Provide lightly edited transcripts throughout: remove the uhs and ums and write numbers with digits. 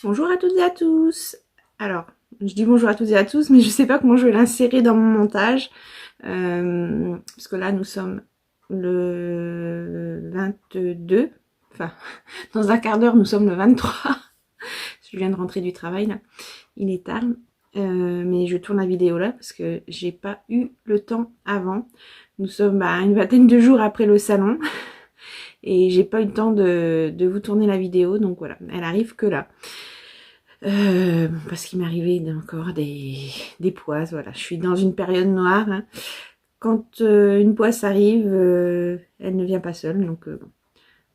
Bonjour à toutes et à tous. Alors, je dis bonjour à toutes et à tous, mais je sais pas comment je vais l'insérer dans mon montage. Parce que là, nous sommes le 22. Enfin, dans un quart d'heure, nous sommes le 23. Je viens de rentrer du travail, là. Il est tard. Mais je tourne la vidéo là parce que j'ai pas eu le temps avant. Nous sommes à une vingtaine de jours après le salon. Et j'ai pas eu le temps de vous tourner la vidéo. Donc voilà, elle arrive que là. Parce qu'il m'arrivait encore des poisses, voilà. Je suis dans une période noire, hein. Quand une poisse arrive, elle ne vient pas seule, donc bon.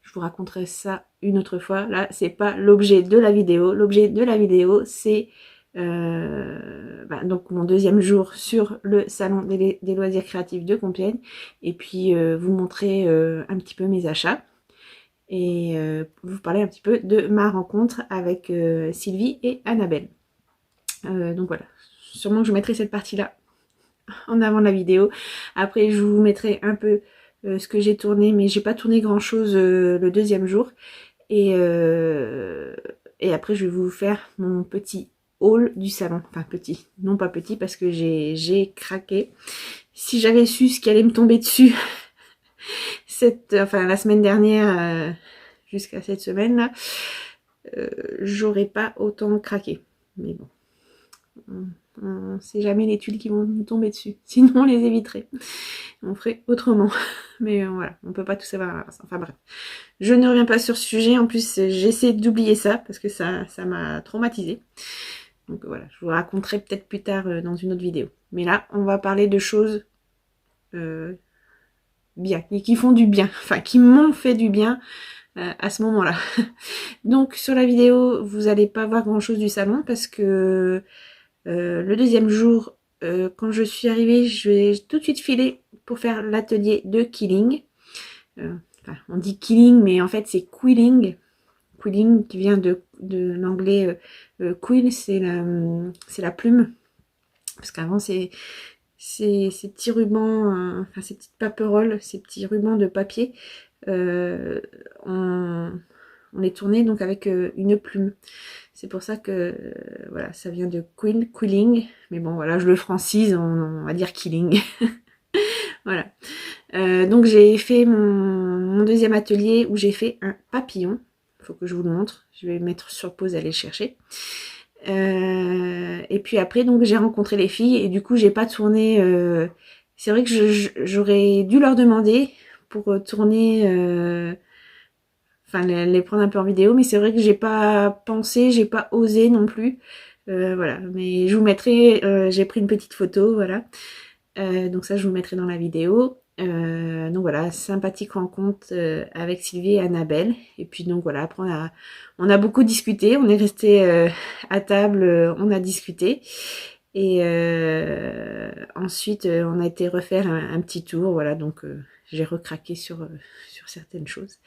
Je vous raconterai ça une autre fois. Là, c'est pas l'objet de la vidéo. L'objet de la vidéo, c'est donc mon deuxième jour sur le salon des loisirs créatifs de Compiègne. Et puis vous montrer un petit peu mes achats. Et vous parler un petit peu de ma rencontre avec Sylvie et Annabelle. Donc voilà, sûrement que je mettrai cette partie-là en avant de la vidéo. Après, je vous mettrai un peu ce que j'ai tourné, mais j'ai pas tourné grand-chose le deuxième jour. Et après, je vais vous faire mon petit haul du salon. Enfin, petit, non pas petit, parce que j'ai craqué. Si j'avais su ce qui allait me tomber dessus la semaine dernière jusqu'à cette semaine-là, j'aurais pas autant craqué. Mais bon. On sait jamais les tuiles qui vont nous tomber dessus. Sinon, on les éviterait. On ferait autrement. Mais voilà, on peut pas tout savoir à l'avance. Enfin bref. Je ne reviens pas sur ce sujet. En plus, j'essaie d'oublier ça parce que ça m'a traumatisée. Donc voilà, je vous raconterai peut-être plus tard dans une autre vidéo. Mais là, on va parler de choses bien, qui font du bien. Enfin, qui m'ont fait du bien à ce moment-là. Donc sur la vidéo, vous n'allez pas voir grand-chose du salon parce que le deuxième jour, quand je suis arrivée, je vais tout de suite filer pour faire l'atelier de quilling. On dit quilling, mais en fait c'est quilling. Quilling qui vient de l'anglais quill, c'est la plume. Parce qu'avant c'est ces petits rubans, ces petites paperoles, ces petits rubans de papier, on les tournait donc avec une plume. C'est pour ça que voilà, ça vient de quilling, mais bon voilà, je le francise, on va dire killing. Voilà. Donc j'ai fait mon deuxième atelier où j'ai fait un papillon. Il faut que je vous le montre. Je vais mettre sur pause, aller le chercher. Et puis après, donc j'ai rencontré les filles et du coup j'ai pas tourné. C'est vrai que j'aurais dû leur demander pour tourner. Enfin les prendre un peu en vidéo, mais c'est vrai que j'ai pas pensé, j'ai pas osé non plus. Voilà, mais je vous mettrai, j'ai pris une petite photo, voilà. Donc ça je vous mettrai dans la vidéo. Donc voilà, sympathique rencontre avec Sylvie et Annabelle. Et puis donc voilà, après on a beaucoup discuté, on est resté à table, on a discuté. Et ensuite on a été refaire un petit tour, voilà, donc j'ai recraqué sur certaines choses.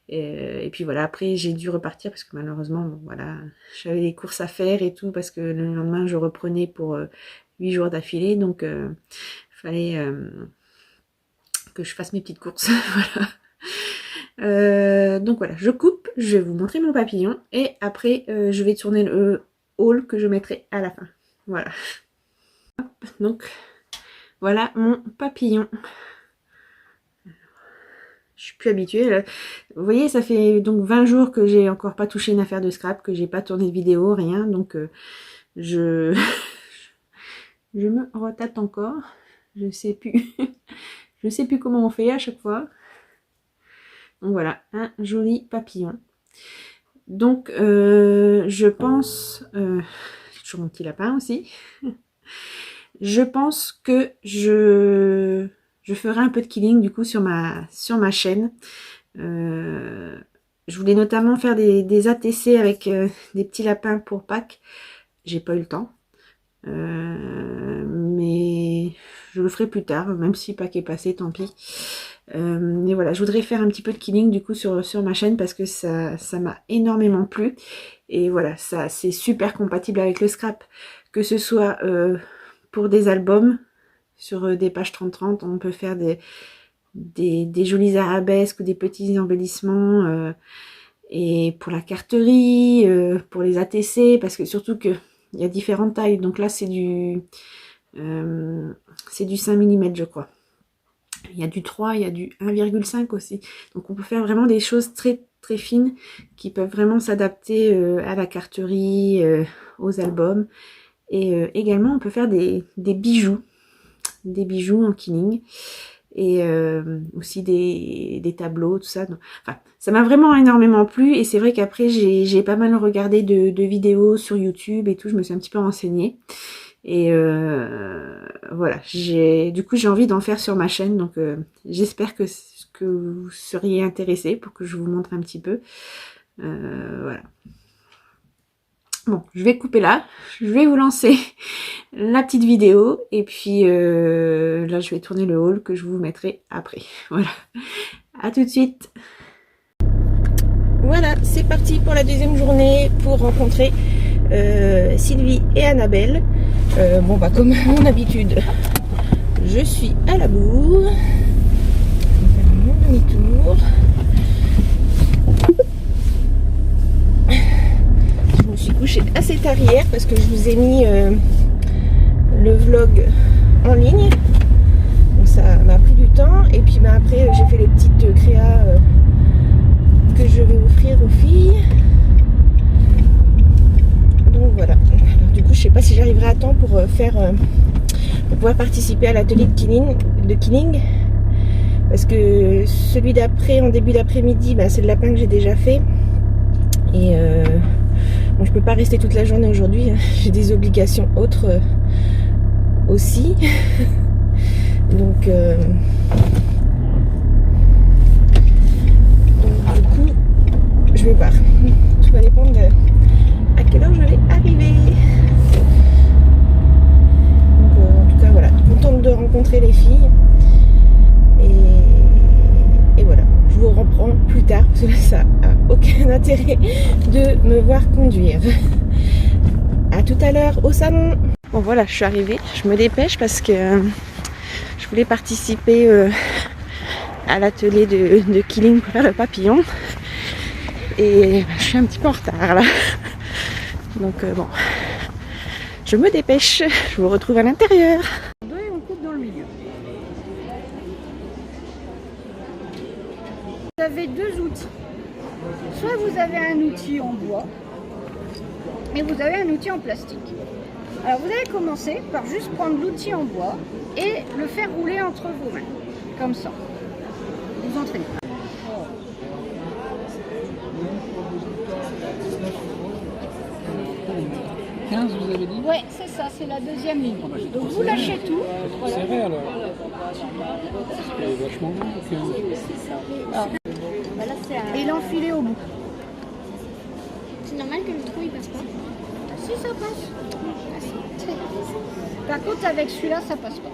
Et puis voilà, après j'ai dû repartir parce que malheureusement, bon, voilà, j'avais des courses à faire et tout, parce que le lendemain je reprenais pour 8 jours d'affilée, donc fallait que je fasse mes petites courses. Voilà. Donc voilà, je coupe, je vais vous montrer mon papillon et après je vais tourner le haul que je mettrai à la fin. Voilà. Donc voilà mon papillon. Je suis plus habituée. Là. Vous voyez, ça fait donc 20 jours que j'ai encore pas touché une affaire de scrap, que j'ai pas tourné de vidéo, rien. Donc je me retâte encore. Je sais plus. Je sais plus comment on fait à chaque fois. Donc voilà, un joli papillon. Donc je pense... j'ai toujours mon petit lapin aussi. Je pense que je ferai un peu de killing du coup sur ma chaîne. Je voulais notamment faire des ATC avec des petits lapins pour Pâques. J'ai pas eu le temps. Mais je le ferai plus tard, même si Pâques est passé, tant pis. Mais voilà, je voudrais faire un petit peu de killing du coup sur ma chaîne parce que ça m'a énormément plu. Et voilà, ça c'est super compatible avec le scrap. Que ce soit pour des albums, sur des pages 30-30, on peut faire des jolis arabesques ou des petits embellissements. Et pour la carterie, pour les ATC, parce que surtout que il y a différentes tailles. Donc là, c'est du 5 mm, je crois. Il y a du 3, il y a du 1,5 aussi. Donc on peut faire vraiment des choses très très fines qui peuvent vraiment s'adapter à la carterie, aux albums. Et également, on peut faire des bijoux en quilling. Et aussi des tableaux, tout ça. Donc, enfin, ça m'a vraiment énormément plu. Et c'est vrai qu'après, j'ai pas mal regardé de vidéos sur YouTube et tout. Je me suis un petit peu renseignée. Et voilà, du coup j'ai envie d'en faire sur ma chaîne, donc j'espère que vous seriez intéressés pour que je vous montre un petit peu. Voilà. Bon, je vais couper là, je vais vous lancer la petite vidéo, et puis là je vais tourner le haul que je vous mettrai après. Voilà, à tout de suite. Voilà, c'est parti pour la deuxième journée pour rencontrer Sylvie et Annabelle. Bon bah comme à mon habitude, je suis à la bourre. Je vais faire mon demi-tour. Je me suis couchée assez tard hier parce que je vous ai mis le vlog en ligne. Donc ça m'a pris du temps. Et puis bah, après j'ai fait les petites créas que je vais offrir aux filles. Donc voilà. Alors, du coup je sais pas si j'arriverai à temps pour pour pouvoir participer à l'atelier de killing, parce que celui d'après en début d'après-midi, bah, c'est le lapin que j'ai déjà fait, et bon, je peux pas rester toute la journée aujourd'hui, hein. J'ai des obligations autres aussi. Donc du coup je vais voir, tout va dépendre à quelle heure je vais arriver. De rencontrer les filles, et voilà, je vous reprends plus tard parce que ça a aucun intérêt de me voir conduire. À tout à l'heure au salon. Bon voilà, je suis arrivée, je me dépêche parce que je voulais participer à l'atelier de killing pour faire le papillon, et je suis un petit peu en retard là, donc bon, je me dépêche, je vous retrouve à l'intérieur. Vous avez deux outils. Soit vous avez un outil en bois et vous avez un outil en plastique. Alors vous allez commencer par juste prendre l'outil en bois et le faire rouler entre vos mains, comme ça. Vous entraînez. Vous avez dit? Ouais, c'est ça, c'est la deuxième ligne. Donc vous lâchez tout. C'est serré alors. C'est vachement long. Et l'enfiler au bout. C'est normal que le trou il passe pas. Si ça passe. Par contre avec celui-là ça passe pas.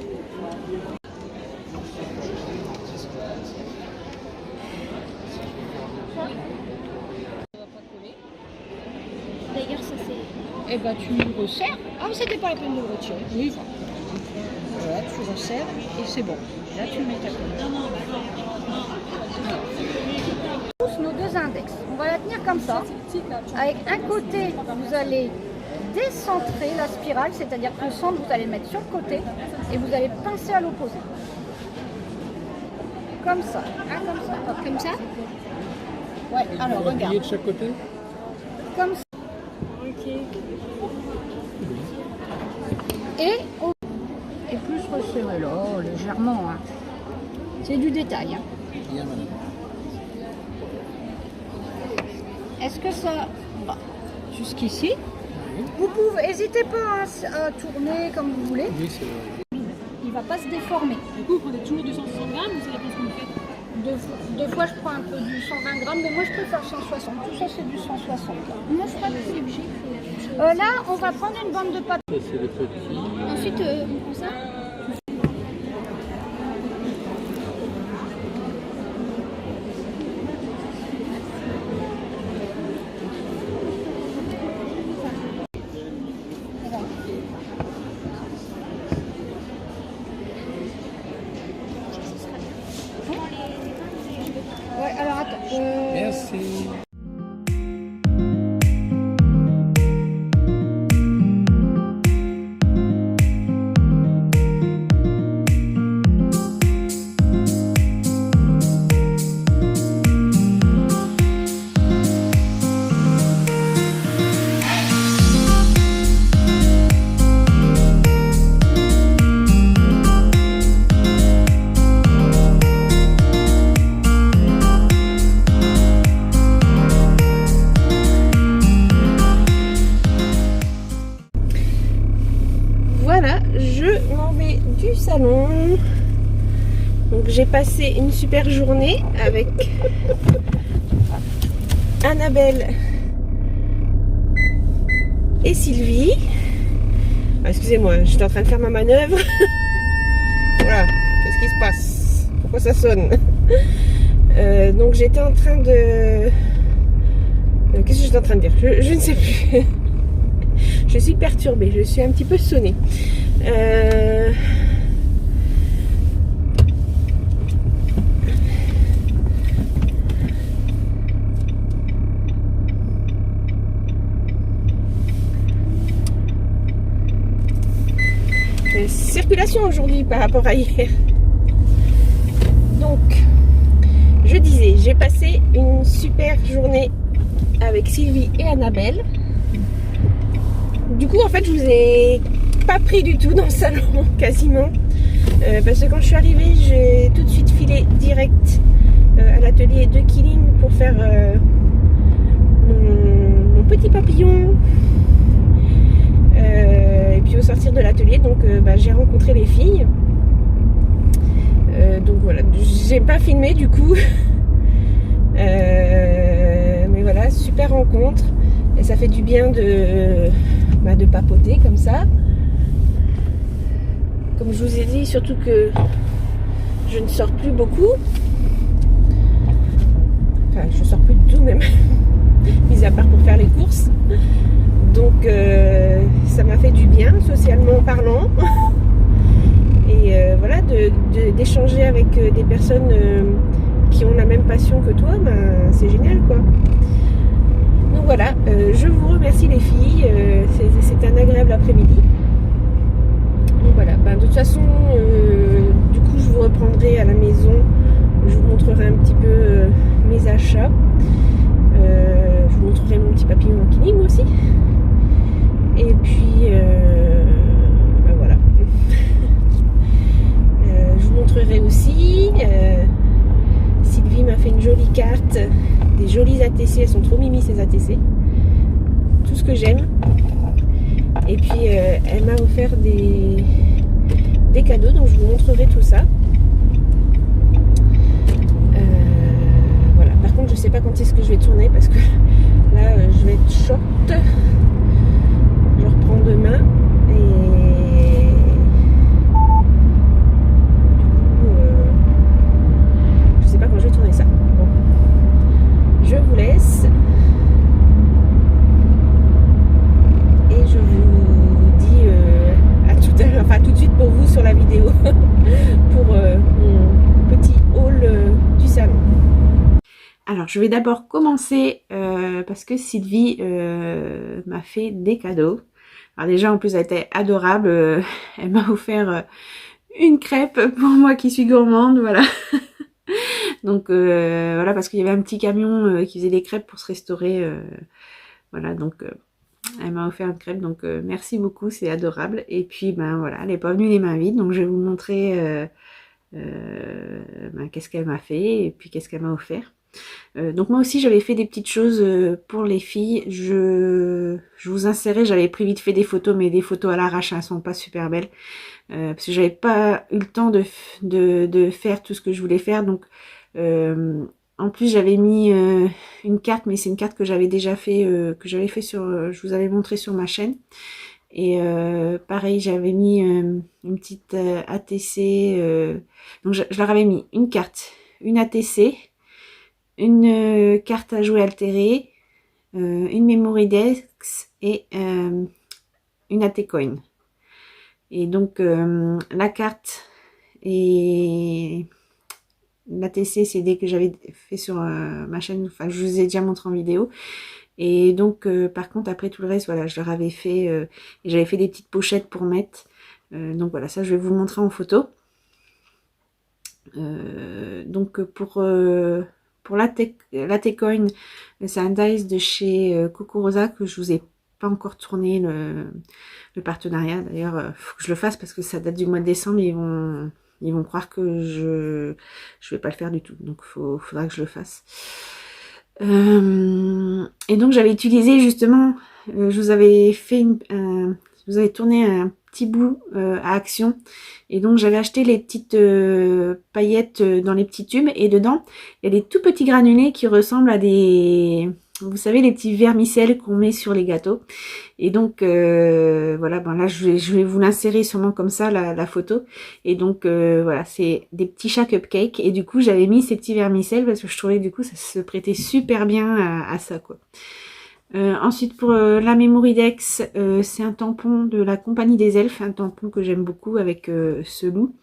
D'ailleurs ça c'est... Et bah tu resserres. Ah mais c'était pas la peine de le retirer. Oui, voilà, tu resserres et c'est bon. Là tu mets ta colle. Nos deux index. On va la tenir comme ça. Avec un côté, vous allez décentrer la spirale, c'est-à-dire que le centre, vous allez le mettre sur le côté et vous allez pincer à l'opposé. Comme ça. Ah, comme ça. Comme ça? Ouais, alors regarde. De chaque côté? Comme ça. Ok. Et plus resserrer là, légèrement. Hein. C'est du détail. Hein. Bien, madame. Est-ce que ça va jusqu'ici? Vous pouvez, n'hésitez pas à tourner comme vous voulez. Oui, c'est vrai. Il ne va pas se déformer. Du coup, vous prenez toujours 260 grammes ou ça dépend ce que vous faites? Deux fois, je prends un peu du 120 grammes, mais moi je préfère 160. Tout ça, c'est du 160. Là. Moi je crois que c'est obligé. Là, on va prendre une bande de pâte. Ça, c'est le petit. Ensuite, on prend ça. Ouais, alors attends. Merci. m'en vais du salon. Donc j'ai passé une super journée avec Annabelle et Sylvie. Ah, excusez-moi, j'étais en train de faire ma manœuvre. Voilà, qu'est-ce qui se passe? Pourquoi ça sonne? Donc j'étais en train de... qu'est-ce que j'étais en train de dire? Je ne sais plus. Je suis perturbée, je suis un petit peu sonnée. Circulation aujourd'hui par rapport à hier. Donc, je disais, j'ai passé une super journée avec Sylvie et Annabelle. Du coup, en fait, je vous ai pas pris du tout dans le salon, quasiment. Parce que quand je suis arrivée, j'ai tout de suite filé direct à l'atelier de Killing pour faire mon petit papillon. Et puis au sortir de l'atelier, donc j'ai rencontré les filles. Donc voilà, j'ai pas filmé du coup. Mais voilà, super rencontre. Et ça fait du bien de papoter comme ça. Comme je vous ai dit, surtout que je ne sors plus beaucoup. Enfin, je sors plus du tout même, mis à part pour faire les courses. Donc ça m'a fait du bien, socialement parlant. Et voilà, d'échanger avec des personnes qui ont la même passion que toi, c'est génial quoi. Donc voilà, je vous remercie les filles, c'est un agréable après-midi. Donc voilà, de toute façon, du coup je vous reprendrai à la maison, je vous montrerai un petit peu mes achats. Je vous montrerai mon petit papillon en Killing aussi. Et puis voilà. Je vous montrerai aussi. Sylvie m'a fait une jolie carte, des jolies ATC, elles sont trop mimi ces ATC. Tout ce que j'aime. Et puis elle m'a offert des cadeaux, donc je vous montrerai tout ça. Voilà. Par contre, je sais pas quand est-ce que je vais tourner parce que là, je vais être short. Je reprends demain et du coup je sais pas quand je vais tourner ça. Bon. Je vous laisse et je vous dis à tout à l'heure, enfin tout de suite pour vous sur la vidéo pour mon petit haul du salon. Alors, je vais d'abord commencer parce que Sylvie m'a fait des cadeaux. Alors déjà, en plus, elle était adorable. Elle m'a offert une crêpe pour moi qui suis gourmande, voilà. Donc voilà, parce qu'il y avait un petit camion qui faisait des crêpes pour se restaurer. Voilà, donc elle m'a offert une crêpe. Donc merci beaucoup, c'est adorable. Et puis, voilà, elle n'est pas venue les mains vides. Donc je vais vous montrer qu'est-ce qu'elle m'a fait et puis qu'est-ce qu'elle m'a offert. Donc moi aussi j'avais fait des petites choses pour les filles. Je vous insérais, j'avais pris vite fait des photos, mais des photos à l'arrache, elles sont pas super belles parce que j'avais pas eu le temps de faire tout ce que je voulais faire. Donc en plus j'avais mis une carte, mais c'est une carte que j'avais déjà fait, je vous avais montré sur ma chaîne. Et pareil, j'avais mis une petite ATC. Donc je leur avais mis une carte, une ATC, une carte à jouer altérée, une memory dex et une AT-Coin. Et donc la carte et l'ATC CD que j'avais fait sur ma chaîne, enfin je vous ai déjà montré en vidéo. Et donc par contre après tout le reste, voilà, je leur avais fait et j'avais fait des petites pochettes pour mettre. Donc voilà, ça je vais vous le montrer en photo. Donc pour l'AT-Coin, c'est un dice de chez Kokorosa que je vous ai pas encore tourné le partenariat. D'ailleurs, faut que je le fasse parce que ça date du mois de décembre. Ils vont croire que je vais pas le faire du tout. Donc faudra que je le fasse. Et donc j'avais utilisé justement, je vous avais fait vous avez tourné un petit bout à Action. Et donc j'avais acheté les petites paillettes dans les petits tubes. Et dedans, il y a des tout petits granulés qui ressemblent à des... Vous savez, les petits vermicelles qu'on met sur les gâteaux. Et donc, voilà, ben là, je vais vous l'insérer sûrement comme ça, la photo. Et donc, voilà, c'est des petits chats cupcakes. Et du coup, j'avais mis ces petits vermicelles parce que je trouvais, du coup, ça se prêtait super bien à ça, quoi. Ensuite, pour la Memoridex, c'est un tampon de la Compagnie des Elfes. Un tampon que j'aime beaucoup avec ce loup.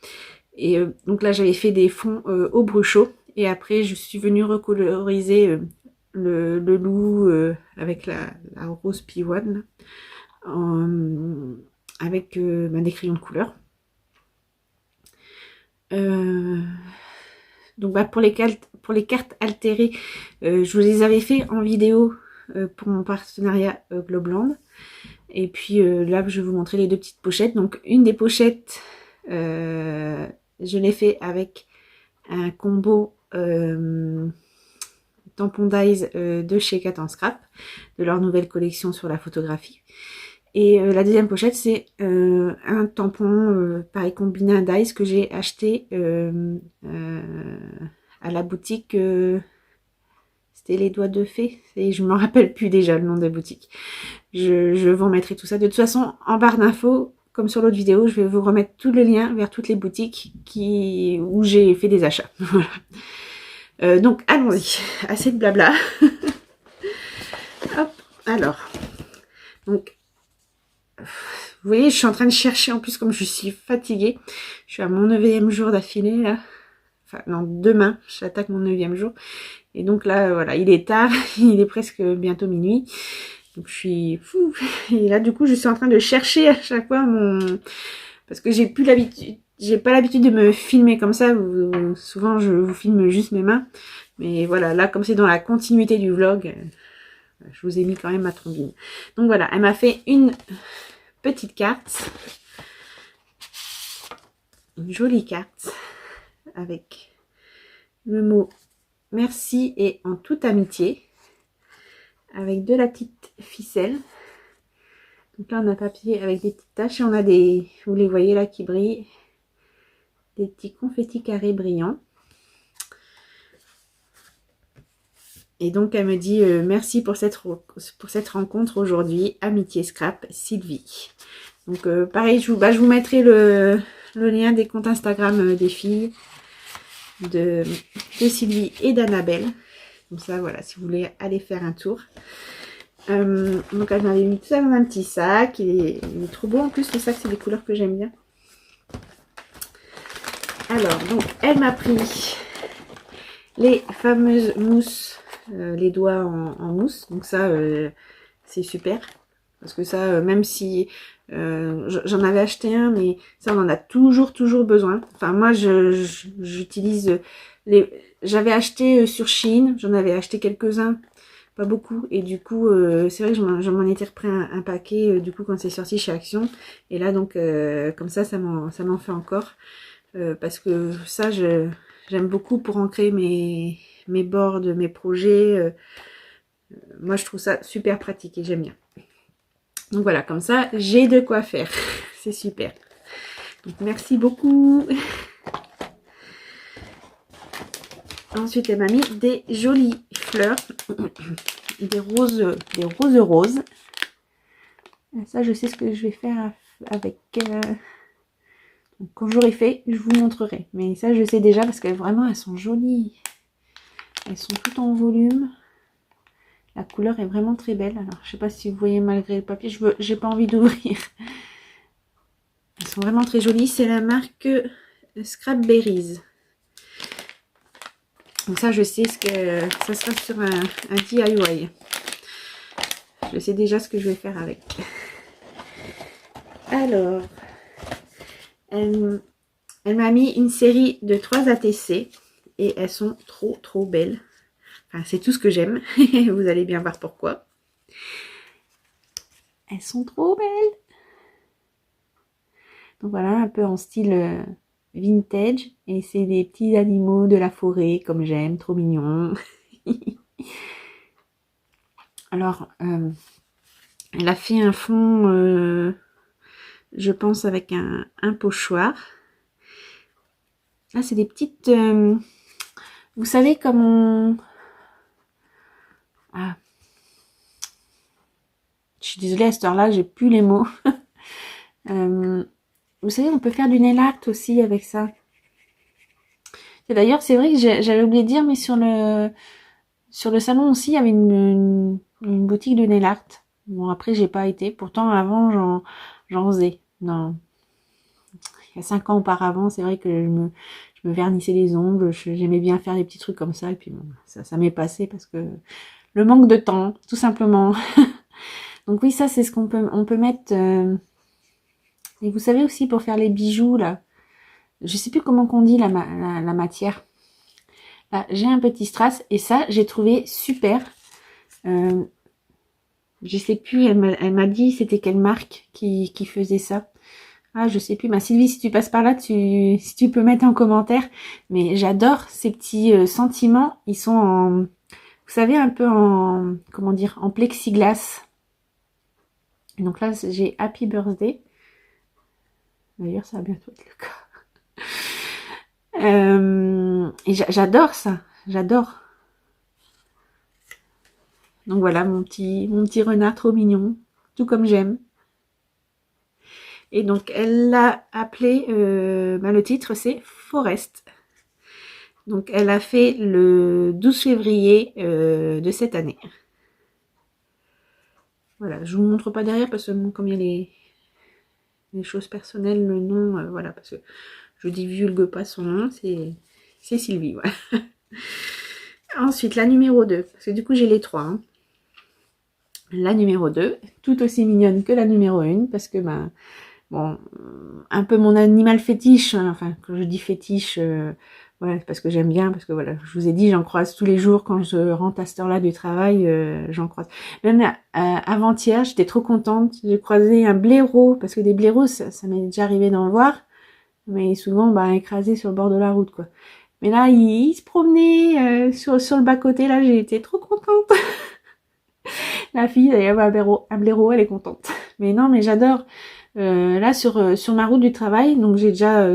Et donc là, j'avais fait des fonds au bruchot. Et après, je suis venue recoloriser... le loup avec la rose pivoine avec des crayons de couleur. Donc bah, pour les cartes altérées, je vous les avais fait en vidéo pour mon partenariat Globland. Et puis là, je vais vous montrer les deux petites pochettes. Donc une des pochettes, je l'ai fait avec un combo tampon Dies de chez Cat & Scrap, de leur nouvelle collection sur la photographie. Et la deuxième pochette, c'est un tampon pareil combiné à Dies que j'ai acheté à la boutique, c'était les Doigts de Fée, et je me rappelle plus déjà le nom de la boutique. Je vous remettrai tout ça. De toute façon, en barre d'infos, comme sur l'autre vidéo, je vais vous remettre tous les liens vers toutes les boutiques où j'ai fait des achats. Voilà. Donc allons-y, assez de blabla. Hop, alors, donc, vous voyez, je suis en train de chercher, en plus comme je suis fatiguée, je suis à mon 9e jour d'affilée là, enfin non, demain, j'attaque mon 9e jour, et donc là, voilà, il est tard, il est presque bientôt minuit, donc je suis fou, et là du coup je suis en train de chercher à chaque fois parce que j'ai plus l'habitude. J'ai pas l'habitude de me filmer comme ça, souvent je vous filme juste mes mains, mais voilà, là comme c'est dans la continuité du vlog, je vous ai mis quand même ma trombine. Donc voilà, elle m'a fait une petite carte, une jolie carte, avec le mot merci et en toute amitié, avec de la petite ficelle. Donc là on a un papier avec des petites taches et on a des, vous les voyez là qui brillent, des petits confettis carrés brillants. Et donc elle me dit merci pour cette rencontre aujourd'hui, amitié scrap, Sylvie. Donc pareil, je vous mettrai le lien des comptes Instagram des filles de Sylvie et d'Annabelle. Comme ça, voilà, si vous voulez aller faire un tour. Donc elle m'avait mis tout ça dans un petit sac. Il est trop beau en plus, le sac, c'est des couleurs que j'aime bien. Alors, donc, elle m'a pris les fameuses mousses, les doigts en mousse. Donc ça, c'est super. Parce que ça, même si j'en avais acheté un, mais ça, on en a toujours besoin. Enfin, moi, j'utilise j'avais acheté sur Shein, j'en avais acheté quelques-uns, pas beaucoup. Et du coup, c'est vrai que je m'en étais repris un paquet, du coup, quand c'est sorti chez Action. Et là, donc, comme ça m'en fait encore. Parce que ça, j'aime beaucoup pour ancrer mes boards, mes projets. Moi, je trouve ça super pratique et j'aime bien. Donc voilà, comme ça, j'ai de quoi faire. C'est super. Donc, merci beaucoup. Ensuite, elle m'a mis des jolies fleurs. Des roses. Ça, je sais ce que je vais faire avec... Donc, quand j'aurai fait, je vous montrerai. Mais ça, je sais déjà parce que vraiment, elles sont jolies. Elles sont toutes en volume. La couleur est vraiment très belle. Alors, je sais pas si vous voyez malgré le papier. J'ai pas envie d'ouvrir. Elles sont vraiment très jolies. C'est la marque Scrapberries. Donc ça, je sais ce que ça sera sur un DIY. Je sais déjà ce que je vais faire avec. Alors... Elle m'a mis une série de 3 ATC et elles sont trop belles. Enfin, c'est tout ce que j'aime. Vous allez bien voir pourquoi. Elles sont trop belles. Donc voilà, un peu en style vintage. Et c'est des petits animaux de la forêt comme j'aime, trop mignons. Alors, elle a fait un fond... je pense avec un pochoir. Là, c'est des petites... vous savez comme on... Ah. Je suis désolée, à cette heure-là, j'ai plus les mots. Vous savez, on peut faire du nail art aussi avec ça. Et d'ailleurs, c'est vrai que j'avais oublié de dire, mais sur le salon aussi, il y avait une boutique de nail art. Bon, après, j'ai pas été. Pourtant, avant, j'en faisais. Non. Il y a 5 ans auparavant, c'est vrai que je me vernissais les ongles. J'aimais bien faire des petits trucs comme ça. Et puis, bon, ça m'est passé parce que le manque de temps, tout simplement. Donc oui, ça, c'est ce on peut mettre... Et vous savez aussi, pour faire les bijoux, là, je sais plus comment qu'on dit la matière. Là, j'ai un petit strass et ça, j'ai trouvé super. Je sais plus, elle m'a dit c'était quelle marque qui faisait ça. Ah, je sais plus. Bah, Sylvie, si tu passes par là, si tu peux mettre en commentaire. Mais j'adore ces petits sentiments. Ils sont en, vous savez, un peu en, comment dire, en plexiglas. Et donc là, j'ai Happy Birthday. D'ailleurs, ça va bientôt être le cas. Et j'adore ça. J'adore. Donc voilà, mon petit renard trop mignon. Tout comme j'aime. Et donc, elle l'a appelé, le titre, c'est Forest. Donc, elle a fait le 12 février de cette année. Voilà, je vous montre pas derrière parce que bon, comme il y a les choses personnelles, le nom, voilà, parce que je divulgue pas son nom, c'est Sylvie, voilà. Ensuite, la numéro 2, parce que du coup, j'ai les 3. Hein. La numéro 2, tout aussi mignonne que la numéro 1, parce que, ben, bon, un peu mon animal fétiche, hein, enfin, quand je dis fétiche, voilà, parce que j'aime bien, parce que voilà, je vous ai dit, j'en croise tous les jours quand je rentre à cette heure-là du travail, j'en croise. Même avant-hier, j'étais trop contente, j'ai croisé un blaireau, parce que des blaireaux, ça m'est déjà arrivé d'en voir, mais souvent, bah, écrasés sur le bord de la route, quoi. Mais là, il se promenait sur le bas-côté, là, j'ai été trop contente. La fille, d'ailleurs, un blaireau, elle est contente. Mais non, mais j'adore. Là, sur ma route du travail, donc j'ai déjà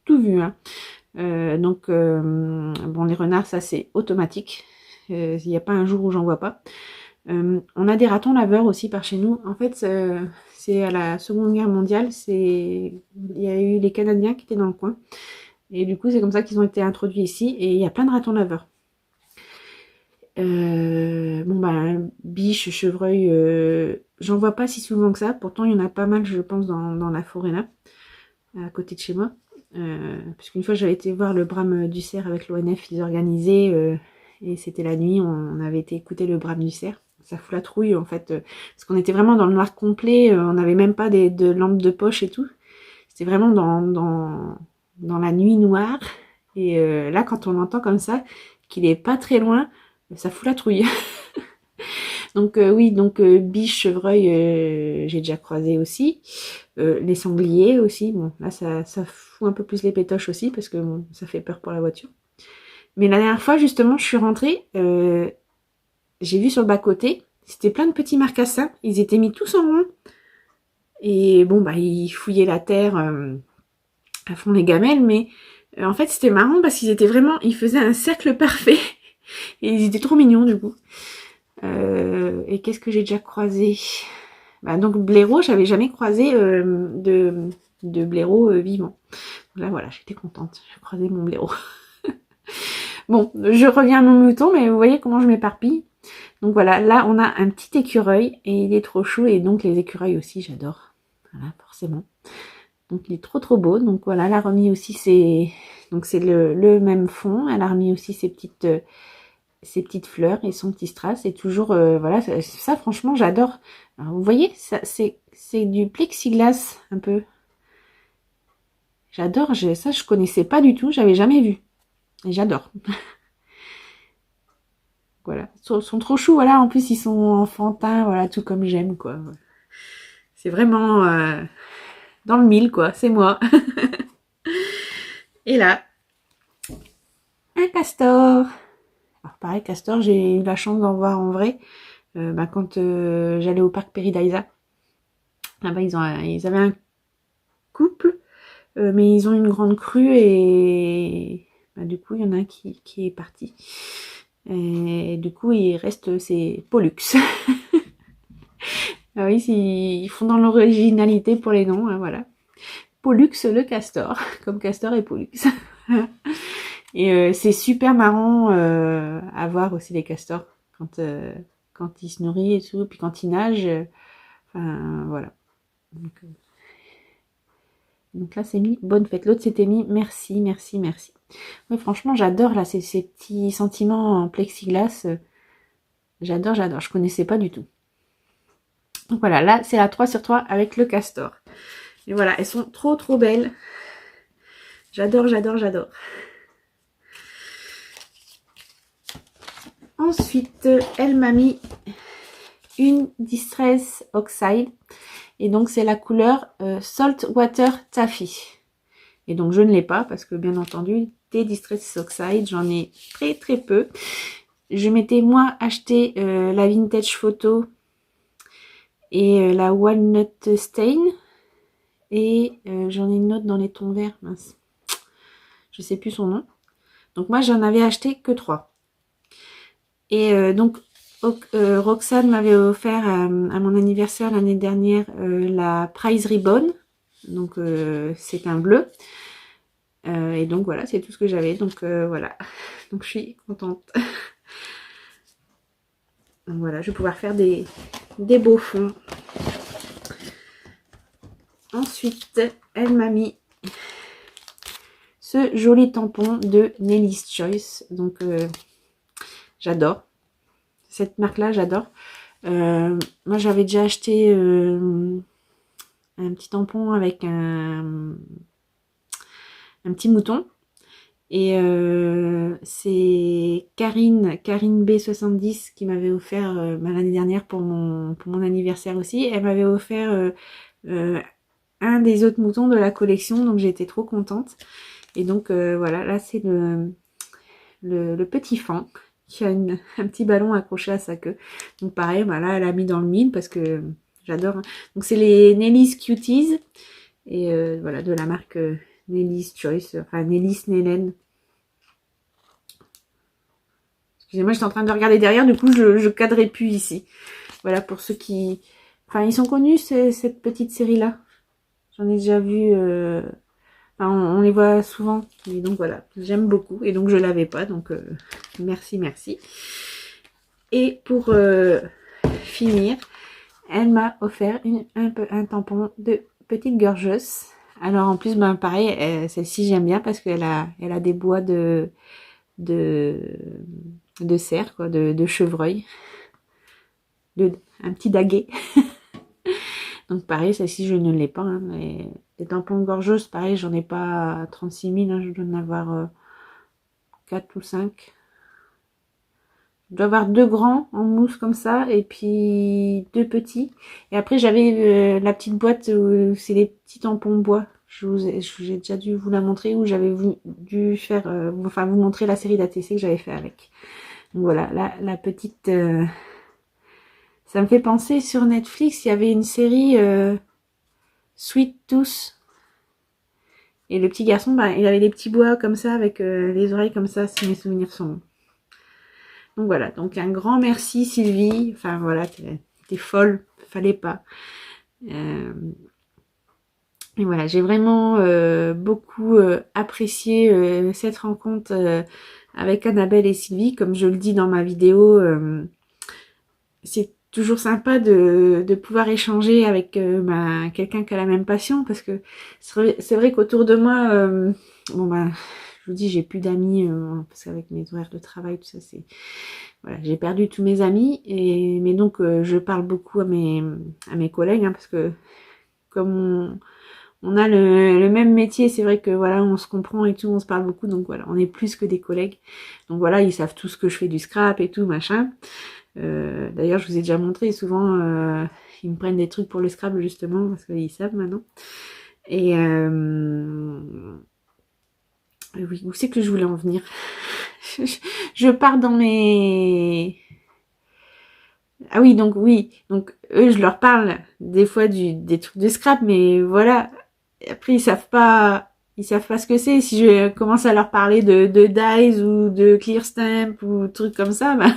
tout vu. Hein. Bon, les renards, ça c'est automatique. Il n'y a pas un jour où j'en vois pas. On a des ratons laveurs aussi par chez nous. En fait, c'est à la Seconde Guerre mondiale. Il y a eu les Canadiens qui étaient dans le coin. Et du coup, c'est comme ça qu'ils ont été introduits ici. Et il y a plein de ratons laveurs. Bon bah biche, chevreuil, j'en vois pas si souvent que ça. Pourtant il y en a pas mal, je pense, dans la forêt là, à côté de chez moi. Parce qu'une fois j'avais été voir le brame du cerf avec l'ONF, ils organisaient, et c'était la nuit, on avait été écouter le brame du cerf. Ça fout la trouille en fait, parce qu'on était vraiment dans le noir complet, on n'avait même pas de lampes de poche et tout. C'était vraiment dans la nuit noire. Et là quand on entend comme ça, qu'il est pas très loin, ça fout la trouille. Donc oui, donc biche, chevreuil, j'ai déjà croisé aussi. Les sangliers aussi. Bon, là ça fout un peu plus les pétoches aussi parce que bon, ça fait peur pour la voiture. Mais la dernière fois, justement, je suis rentrée, j'ai vu sur le bas-côté, c'était plein de petits marcassins. Ils étaient mis tous en rond. Et bon, bah, ils fouillaient la terre à fond les gamelles, mais en fait, c'était marrant parce qu'ils étaient vraiment, ils faisaient un cercle parfait. Et ils étaient trop mignons du coup. Et qu'est-ce que j'ai déjà croisé? Bah, donc blaireau, j'avais jamais croisé de blaireau vivant. Là voilà, j'étais contente. J'ai croisé mon blaireau. Bon, je reviens à mon mouton, mais vous voyez comment je m'éparpille. Donc voilà, là on a un petit écureuil et il est trop chou. Et donc les écureuils aussi, j'adore. Voilà, forcément. Donc il est trop beau. Donc voilà, elle a remis aussi c'est le même fond. Elle a remis aussi ses petites fleurs et son petit strass. Et toujours, voilà, ça franchement j'adore. Alors, vous voyez, ça c'est du plexiglas un peu. J'adore, ça je connaissais pas du tout, j'avais jamais vu. Et j'adore. Voilà, ils sont trop choux, voilà, en plus ils sont enfantins, voilà, tout comme j'aime, quoi. C'est vraiment dans le mille, quoi, c'est moi. Et là, un castor. Alors pareil, castor, j'ai eu la chance d'en voir en vrai quand j'allais au parc Peridaisa. Là-bas, ils avaient couple, mais ils ont une grande crue et bah, du coup il y en a un qui est parti. Et du coup il reste c'est Pollux. Ah oui, ils font dans l'originalité pour les noms, hein, voilà. Pollux le castor, comme castor et Pollux. Et c'est super marrant à voir aussi les castors quand ils se nourrissent et tout, puis quand ils nagent. Enfin voilà. Donc là c'est mis bonne fête. L'autre c'était mis merci, merci, merci. Ouais, franchement j'adore là ces petits sentiments en plexiglas. J'adore, j'adore. Je connaissais pas du tout. Donc voilà, là c'est la 3/3 avec le castor. Et voilà, elles sont trop trop belles. J'adore, j'adore, j'adore. Ensuite, elle m'a mis une Distress Oxide. Et donc, c'est la couleur Saltwater Taffy. Et donc, je ne l'ai pas parce que, bien entendu, des Distress Oxide, j'en ai très très peu. Je m'étais, moi, acheté la Vintage Photo et la Walnut Stain. Et j'en ai une autre dans les tons verts, mince. Je sais plus son nom. Donc, moi, j'en avais acheté que 3. Et donc, Roxane m'avait offert à mon anniversaire l'année dernière la Prize Ribbon. Donc, c'est un bleu. Et donc, voilà, c'est tout ce que j'avais. Donc, voilà. Donc, je suis contente. Donc, voilà, je vais pouvoir faire des beaux fonds. Ensuite, elle m'a mis ce joli tampon de Nelly's Choice. Donc, j'adore. Cette marque-là, j'adore. Moi, j'avais déjà acheté un petit tampon avec un petit mouton. Et c'est Karine B70 qui m'avait offert l'année dernière pour mon anniversaire aussi. Elle m'avait offert un des autres moutons de la collection. Donc, j'ai été trop contente. Et donc, voilà, là, c'est le petit fan qui a un petit ballon accroché à sa queue. Donc pareil, voilà, elle a mis dans le mille parce que j'adore. Hein. Donc c'est les Nelly's Cuties. Et voilà, de la marque Nelly's Choice. Enfin, Nelly's Nellen. Excusez-moi, j'étais en train de regarder derrière. Du coup, je cadrais plus ici. Voilà, pour ceux qui... Enfin, ils sont connus, cette petite série-là. J'en ai déjà vu... Enfin, on les voit souvent. Et donc voilà, j'aime beaucoup. Et donc je l'avais pas. Donc merci, merci. Et pour finir, elle m'a offert un tampon de petite gorgeuse. Alors en plus, ben pareil, celle-ci j'aime bien parce qu'elle a des bois de cerf, quoi, de chevreuil. Un petit daguet. Donc pareil, celle-ci je ne l'ai pas. Hein, mais les tampons gorgeuses, pareil, j'en ai pas 36 000. Hein, je dois en avoir 4 ou 5. Je dois avoir 2 grands en mousse comme ça. Et puis 2 petits. Et après j'avais la petite boîte où c'est des petits tampons bois. J'ai déjà dû vous la montrer. Ou j'avais dû faire... enfin vous montrer la série d'ATC que j'avais fait avec. Donc voilà, la petite... ça me fait penser sur Netflix, il y avait une série Sweet Tooth. Et le petit garçon, bah, il avait des petits bois comme ça, avec les oreilles comme ça, si mes souvenirs sont bons. Donc voilà, donc un grand merci Sylvie. Enfin voilà, t'es folle, fallait pas. Et voilà, j'ai vraiment beaucoup apprécié cette rencontre avec Annabelle et Sylvie. Comme je le dis dans ma vidéo, c'est toujours sympa de pouvoir échanger avec quelqu'un qui a la même passion, parce que c'est vrai qu'autour de moi, bon ben, je vous dis, j'ai plus d'amis, parce qu'avec mes horaires de travail, tout ça, c'est... Voilà, j'ai perdu tous mes amis, mais donc je parle beaucoup à mes collègues, hein, parce que comme on a le même métier, c'est vrai que voilà, on se comprend et tout, on se parle beaucoup, donc voilà, on est plus que des collègues. Donc voilà, ils savent tous que je fais du scrap et tout, machin. D'ailleurs, je vous ai déjà montré, souvent ils me prennent des trucs pour le Scrabble justement parce qu'ils savent maintenant. Et oui, où c'est que je voulais en venir? Je pars dans mes... Ah oui, donc eux je leur parle des fois des trucs de Scrabble, mais voilà, après ils savent pas ce que c'est. Si je commence à leur parler de Dies ou de Clear Stamp ou trucs comme ça, bah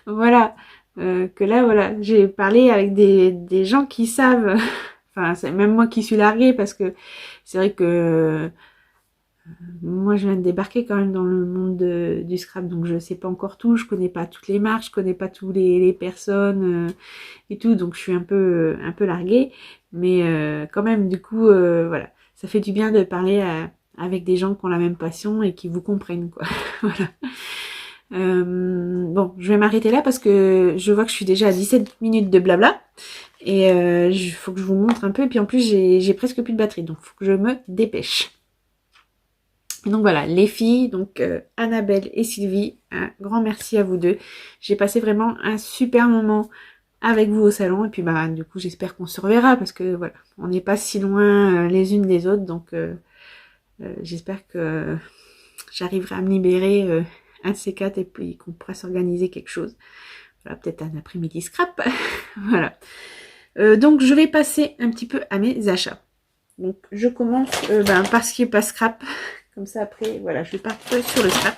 voilà. Que là, voilà, j'ai parlé avec des gens qui savent. Enfin, c'est même moi qui suis larguée parce que c'est vrai que moi, je viens de débarquer quand même dans le monde du scrap, donc je sais pas encore tout, je connais pas toutes les marques, je connais pas tous les personnes et tout, donc je suis un peu larguée, mais quand même, du coup, voilà, ça fait du bien de parler avec des gens qui ont la même passion et qui vous comprennent, quoi. Voilà. Bon, je vais m'arrêter là parce que je vois que je suis déjà à 17 minutes de blabla et il faut que je vous montre un peu, et puis en plus j'ai presque plus de batterie, donc faut que je me dépêche. Et donc voilà, les filles, donc Annabelle et Sylvie, un grand merci à vous deux. J'ai passé vraiment un super moment avec vous au salon, et puis bah du coup j'espère qu'on se reverra parce que voilà, on n'est pas si loin les unes des autres, donc j'espère que j'arriverai à me libérer un de ces quatre et puis qu'on pourra s'organiser quelque chose. Voilà, peut-être un après-midi scrap. Voilà. Donc je vais passer un petit peu à mes achats. Donc je commence par ce qui est pas scrap. Comme ça après, voilà, je pars sur le scrap.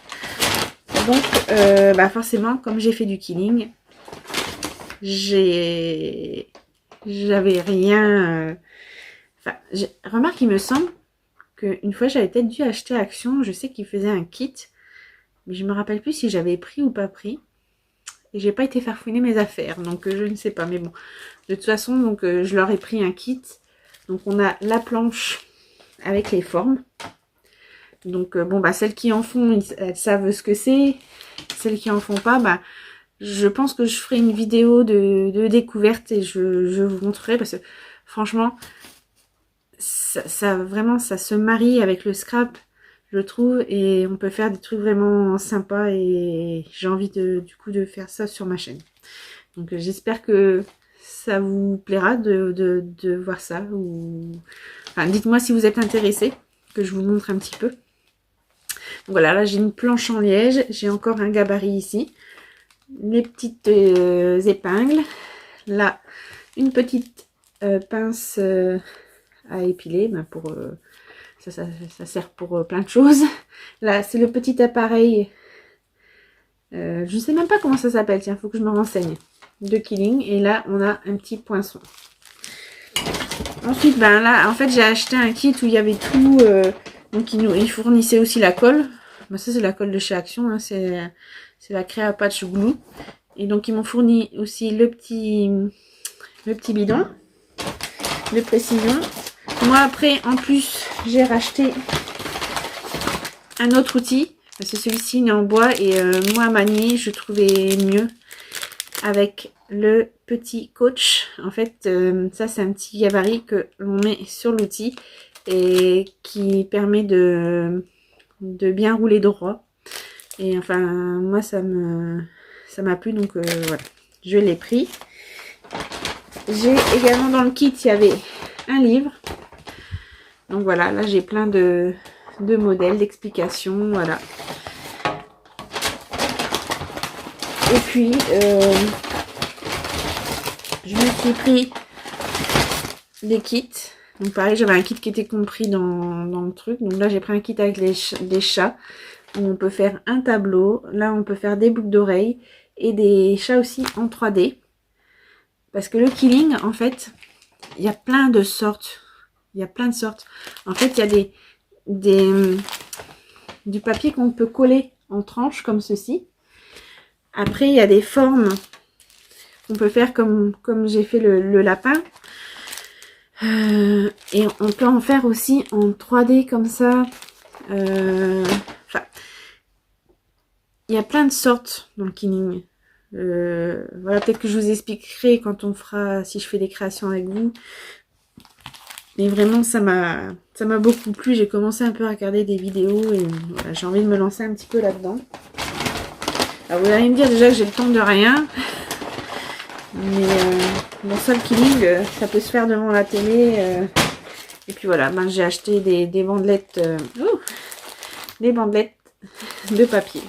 Donc forcément, comme j'ai fait du killing, j'avais rien. Enfin, remarque, il me semble qu'une fois j'avais peut-être dû acheter Action. Je sais qu'ils faisaient un kit, mais je me rappelle plus si j'avais pris ou pas pris. Et j'ai pas été faire fouiner mes affaires, donc je ne sais pas. Mais bon, de toute façon, donc je leur ai pris un kit. Donc on a la planche avec les formes. Donc celles qui en font, elles savent ce que c'est. Celles qui en font pas, je pense que je ferai une vidéo de découverte et je vous montrerai parce que franchement, ça vraiment, ça se marie avec le scrap, je trouve, et on peut faire des trucs vraiment sympas et j'ai envie du coup de faire ça sur ma chaîne. Donc j'espère que ça vous plaira de voir ça, ou enfin, dites-moi si vous êtes intéressés, que je vous montre un petit peu. Donc voilà, là j'ai une planche en liège, j'ai encore un gabarit ici, les petites épingles, là une petite pince à épiler, pour ça sert pour plein de choses. Là c'est le petit appareil, je ne sais même pas comment ça s'appelle, tiens, faut que je me renseigne, de killing, et là on a un petit poinçon. Ensuite là en fait j'ai acheté un kit où il y avait tout, donc il fournissait aussi la colle. Ça c'est la colle de chez Action, hein, c'est la Créa Patch Glue. Et donc ils m'ont fourni aussi le petit bidon de précision. Moi après en plus j'ai racheté un autre outil, parce que celui-ci il est en bois et moi à manier je trouvais mieux avec le petit coach. En fait ça c'est un petit gabarit que l'on met sur l'outil et qui permet de bien rouler droit, et enfin moi ça m'a plu, donc voilà, je l'ai pris. J'ai également dans le kit, il y avait un livre, donc voilà, là j'ai plein de modèles, d'explications, voilà. Et puis je me suis pris des kits. Donc pareil, j'avais un kit qui était compris dans le truc. Donc là, j'ai pris un kit avec des chats, où on peut faire un tableau. Là, on peut faire des boucles d'oreilles et des chats aussi en 3D. Parce que le killing, en fait, il y a plein de sortes. Il y a plein de sortes. En fait, il y a du papier qu'on peut coller en tranches comme ceci. Après, il y a des formes qu'on peut faire comme j'ai fait le lapin. Et on peut en faire aussi en 3D comme ça. Enfin, il y a plein de sortes dans le killing. Voilà, peut-être que je vous expliquerai quand on fera, si je fais des créations avec vous. Mais vraiment, ça m'a beaucoup plu. J'ai commencé un peu à regarder des vidéos et voilà, j'ai envie de me lancer un petit peu là-dedans. Alors vous allez me dire déjà que j'ai le temps de rien. Mais bon, ça, le killing, ça peut se faire devant la télé. Et puis voilà, j'ai acheté des bandelettes, des bandelettes de papier.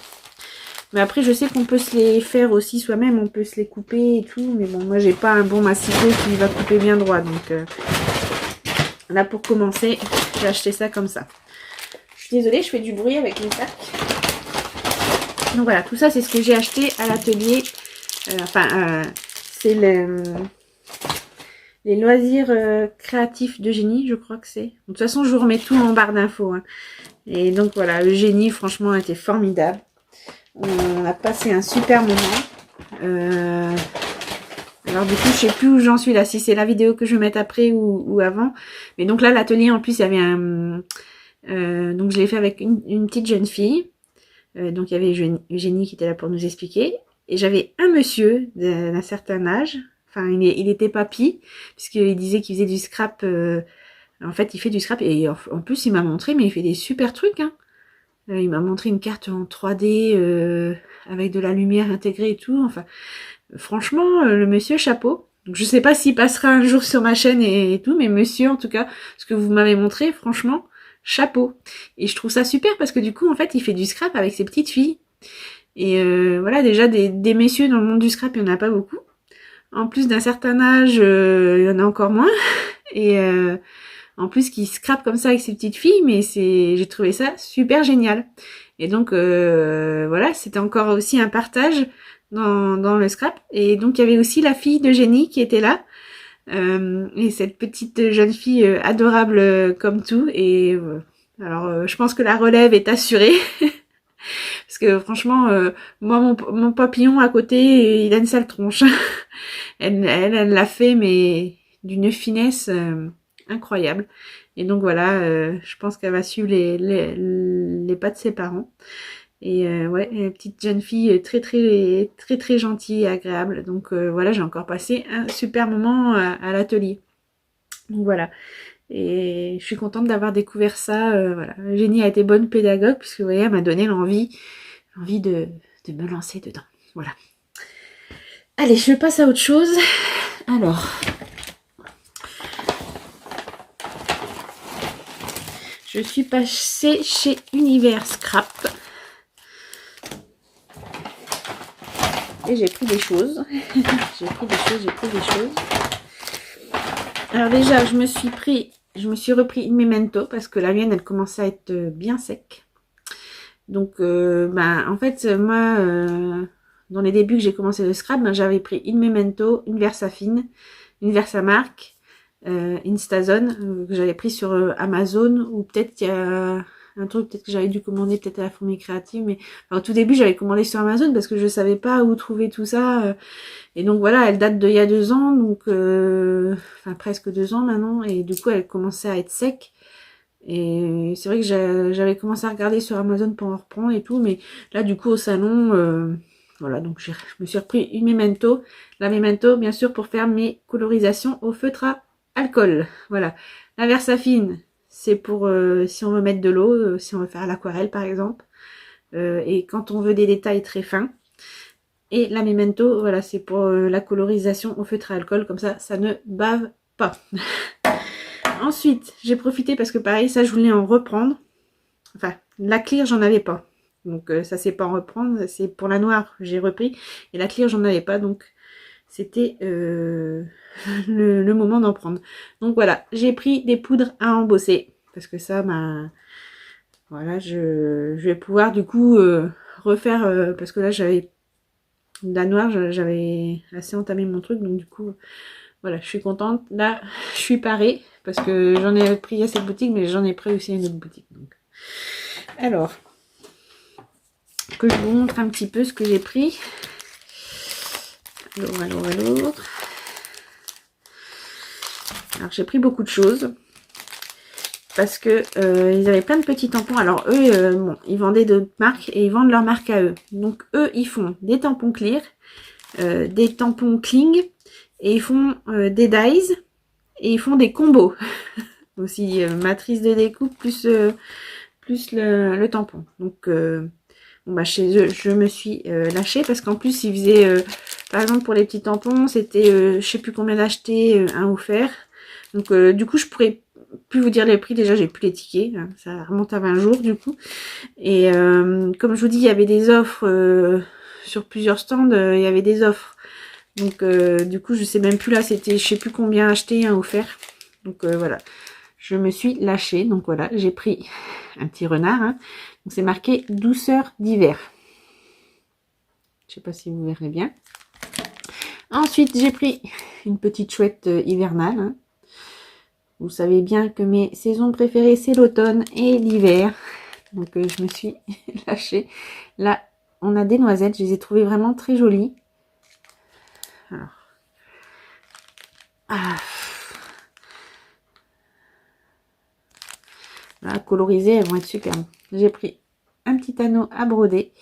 Mais après, je sais qu'on peut se les faire aussi soi-même, on peut se les couper et tout. Mais bon, moi, j'ai pas un bon massifo qui va couper bien droit. Donc là pour commencer, j'ai acheté ça comme ça. Je suis désolée, je fais du bruit avec mes sacs. Donc voilà, tout ça c'est ce que j'ai acheté à l'atelier. C'est les loisirs créatifs d'Eugénie, je crois que c'est. De toute façon, je vous remets tout en barre d'infos. Hein. Et donc voilà, Eugénie, franchement, a été formidable. On a passé un super moment. Alors du coup, je sais plus où j'en suis là, si c'est la vidéo que je vais mettre après ou avant. Mais donc là, l'atelier, en plus, il y avait un... donc je l'ai fait avec une petite jeune fille. Donc il y avait Eugénie qui était là pour nous expliquer. Et j'avais un monsieur d'un certain âge. Enfin, il était papy, puisqu'il disait qu'il faisait du scrap. En fait, il fait du scrap. Et en plus, il m'a montré, mais il fait des super trucs. Hein. Il m'a montré une carte en 3D avec de la lumière intégrée et tout. Enfin, franchement, le monsieur, chapeau. Donc, je sais pas s'il passera un jour sur ma chaîne et tout, mais monsieur, en tout cas, ce que vous m'avez montré, franchement, chapeau. Et je trouve ça super parce que du coup, en fait, il fait du scrap avec ses petites filles. Et voilà, déjà, des messieurs dans le monde du scrap, il n'y en a pas beaucoup. En plus d'un certain âge, il y en a encore moins. Et en plus, qui scrape comme ça avec ses petites filles, mais j'ai trouvé ça super génial. Et donc, voilà, c'était encore aussi un partage dans le scrap. Et donc, il y avait aussi la fille d'Eugénie qui était là. Et cette petite jeune fille adorable comme tout. Et alors, je pense que la relève est assurée. Parce que franchement, moi, mon papillon à côté, il a une sale tronche. Elle l'a fait, mais d'une finesse incroyable. Et donc voilà, je pense qu'elle va suivre les pas de ses parents. Et ouais, une petite jeune fille très gentille et agréable. Donc voilà, j'ai encore passé un super moment à l'atelier. Donc voilà. Et je suis contente d'avoir découvert ça. Voilà. Eugénie a été bonne pédagogue puisque vous voyez, elle m'a donné l'envie de me lancer dedans. Voilà. Allez, je passe à autre chose. Alors, je suis passée chez Univers Scrap et j'ai pris des choses. j'ai pris des choses. Alors déjà, je me suis repris une Memento parce que la mienne, elle commençait à être bien sec. Donc, en fait, moi, dans les débuts que j'ai commencé le scrap, j'avais pris une Memento, une Versafine, une Versamark, une Stazone que j'avais pris sur Amazon, ou peut-être qu'il y a un truc peut-être que j'avais dû commander peut-être à la Fourmi Créative, mais au tout début j'avais commandé sur Amazon parce que je savais pas où trouver tout ça. Et donc voilà, elle date d'il y a 2 ans, donc enfin presque 2 ans maintenant, et du coup elle commençait à être sec. Et c'est vrai que j'avais commencé à regarder sur Amazon pour en reprendre et tout, mais là du coup au salon, voilà, donc je me suis repris une Memento. La Memento, bien sûr, pour faire mes colorisations au feutre à alcool. Voilà. La Versafine, c'est pour si on veut mettre de l'eau, si on veut faire l'aquarelle par exemple. Et quand on veut des détails très fins. Et la Memento, voilà, c'est pour la colorisation au feutre à alcool, comme ça ne bave pas. Ensuite, j'ai profité parce que pareil, ça je voulais en reprendre. Enfin, la clear, j'en avais pas. Donc ça c'est pas en reprendre, c'est pour la noire, j'ai repris. Et la clear, j'en avais pas, donc c'était le moment d'en prendre. Donc voilà, j'ai pris des poudres à embosser. Parce que ça, voilà, je vais pouvoir du coup refaire, parce que là j'avais de la noire, j'avais assez entamé mon truc, donc du coup, voilà, je suis contente. Là, je suis parée, parce que j'en ai pris à cette boutique, mais j'en ai pris aussi à une autre boutique. Donc. Alors, que je vous montre un petit peu ce que j'ai pris. Alors. Alors, j'ai pris beaucoup de choses. Parce que ils avaient plein de petits tampons. Alors, eux, bon, ils vendaient d'autres marques et ils vendent leur marque à eux. Donc, eux, ils font des tampons clear, des tampons cling, et ils font des dies, et ils font des combos. Aussi, matrice de découpe plus le tampon. Donc, bon, chez eux, je me suis lâchée parce qu'en plus, ils faisaient, par exemple, pour les petits tampons, c'était, je sais plus combien d'acheter, un offert. Donc, du coup, je pourrais plus vous dire les prix. Déjà, j'ai plus les tickets. Hein, ça remonte à 20 jours, du coup. Et comme je vous dis, il y avait des offres sur plusieurs stands. Il y avait des offres. Donc, du coup, je sais même plus là. C'était, je sais plus combien acheter, un offert. Donc, voilà. je me suis lâchée. Donc voilà, j'ai pris un petit renard. Hein. Donc c'est marqué douceur d'hiver. Je sais pas si vous verrez bien. Ensuite, j'ai pris une petite chouette hivernale. Hein. Vous savez bien que mes saisons préférées, c'est l'automne et l'hiver. Donc je me suis lâchée. Là, on a des noisettes. Je les ai trouvées vraiment très jolies. Alors. Ah. Là, colorisées, elles vont être superbes. J'ai pris un petit anneau à broder.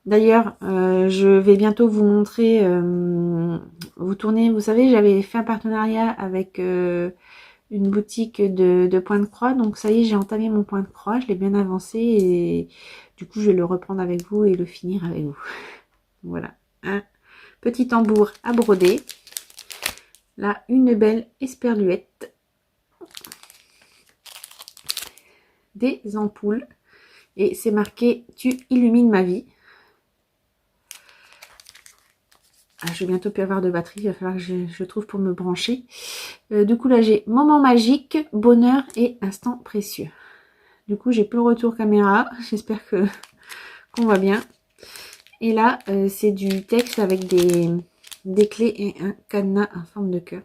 D'ailleurs, je vais bientôt vous montrer, vous tournez, vous savez, j'avais fait un partenariat avec une boutique de point de croix. Donc ça y est, j'ai entamé mon point de croix, je l'ai bien avancé et du coup, je vais le reprendre avec vous et le finir avec vous. Voilà, un petit tambour à broder. Là, une belle esperluette. Des ampoules. Et c'est marqué « Tu illumines ma vie ». Ah, je vais bientôt plus avoir de batterie, il va falloir que je trouve pour me brancher. Du coup, là, j'ai moment magique, bonheur et instant précieux. Du coup, j'ai plus le retour caméra. J'espère qu'on va bien. Et là, c'est du texte avec des clés et un cadenas en forme de cœur.